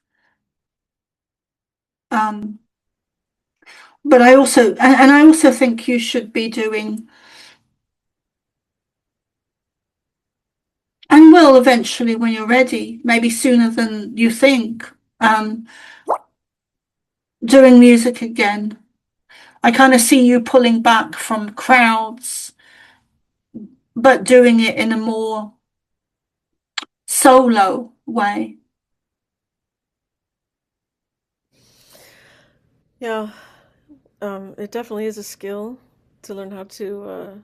But I also think you should be doing, and will eventually when you're ready, maybe sooner than you think, doing music again. I kind of see you pulling back from crowds, but doing it in a more solo way. Yeah, it definitely is a skill to learn how to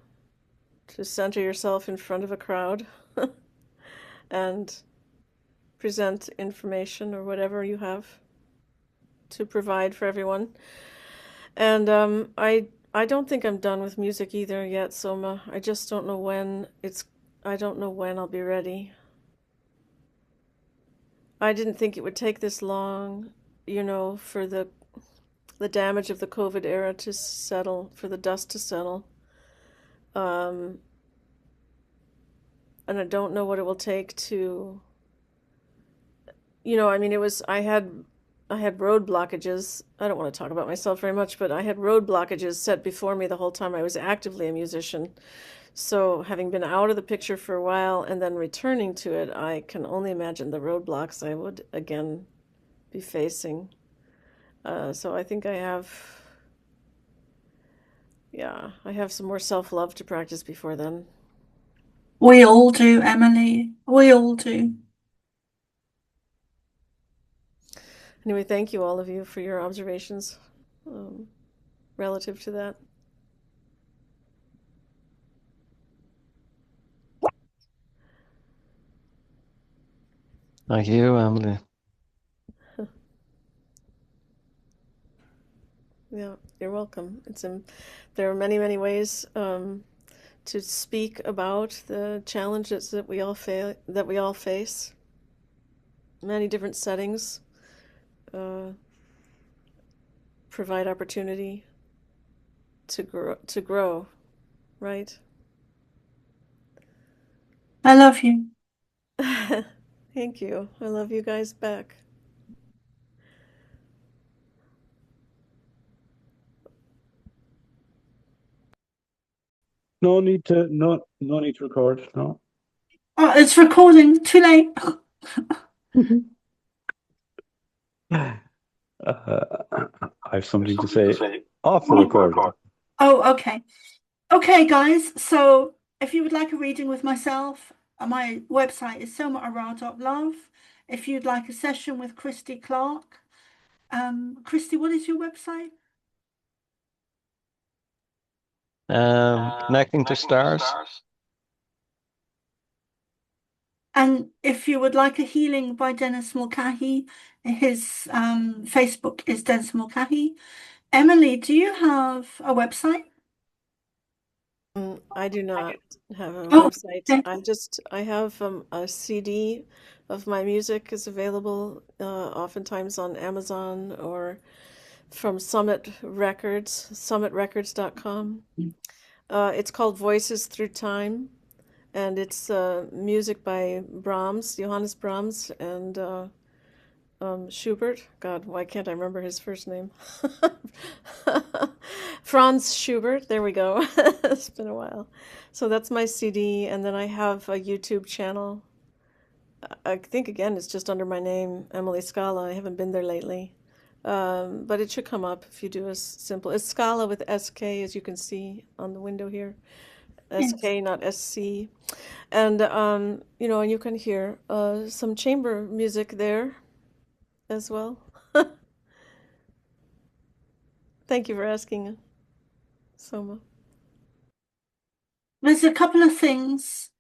center yourself in front of a crowd and present information or whatever you have to provide for everyone. And I don't think I'm done with music either yet, Soma. I just don't know when I don't know when I'll be ready. I didn't think it would take this long, for the damage of the COVID era to settle, for the dust to settle. And I don't know what it will take to, I had road blockages. I don't want to talk about myself very much, but I had road blockages set before me the whole time I was actively a musician. So having been out of the picture for a while and then returning to it, I can only imagine the roadblocks I would again be facing. So I think I have some more self-love to practice before then. We all do, Emily. We all do. Anyway, thank you all of you for your observations relative to that. Thank you, Emily. Yeah, you're welcome. There are many, many ways to speak about the challenges that we all face. Many different settings provide opportunity to grow, right? I love you. Thank you. I love you guys back. No need to record. No. Oh, it's recording. Too late. I have something to say off the recording. Oh, okay. Okay, guys. So if you would like a reading with myself, my website is selmaara.love. If you'd like a session with Christy Clark, Christy, what is your website? Connecting to stars. And if you would like a healing by Dennis Mulcahy, his Facebook is Dennis Mulcahy. Emily, do you have a website? I do not have a Oh, website. okay. I have a CD of my music is available oftentimes on Amazon or from Summit Records, summitrecords.com. It's called Voices Through Time, and it's music by Brahms, Johannes Brahms, and Schubert. God, why can't I remember his first name? Franz Schubert. There we go. It's been a while. So that's my CD, and then I have a YouTube channel. I think again it's just under my name, Emily Scala. I haven't been there lately. But it should come up if you do a simple. It's Scala with SK, as you can see on the window here. Yes. SK, not SC. And and you can hear some chamber music there as well. Thank you for asking, Soma. There's a couple of things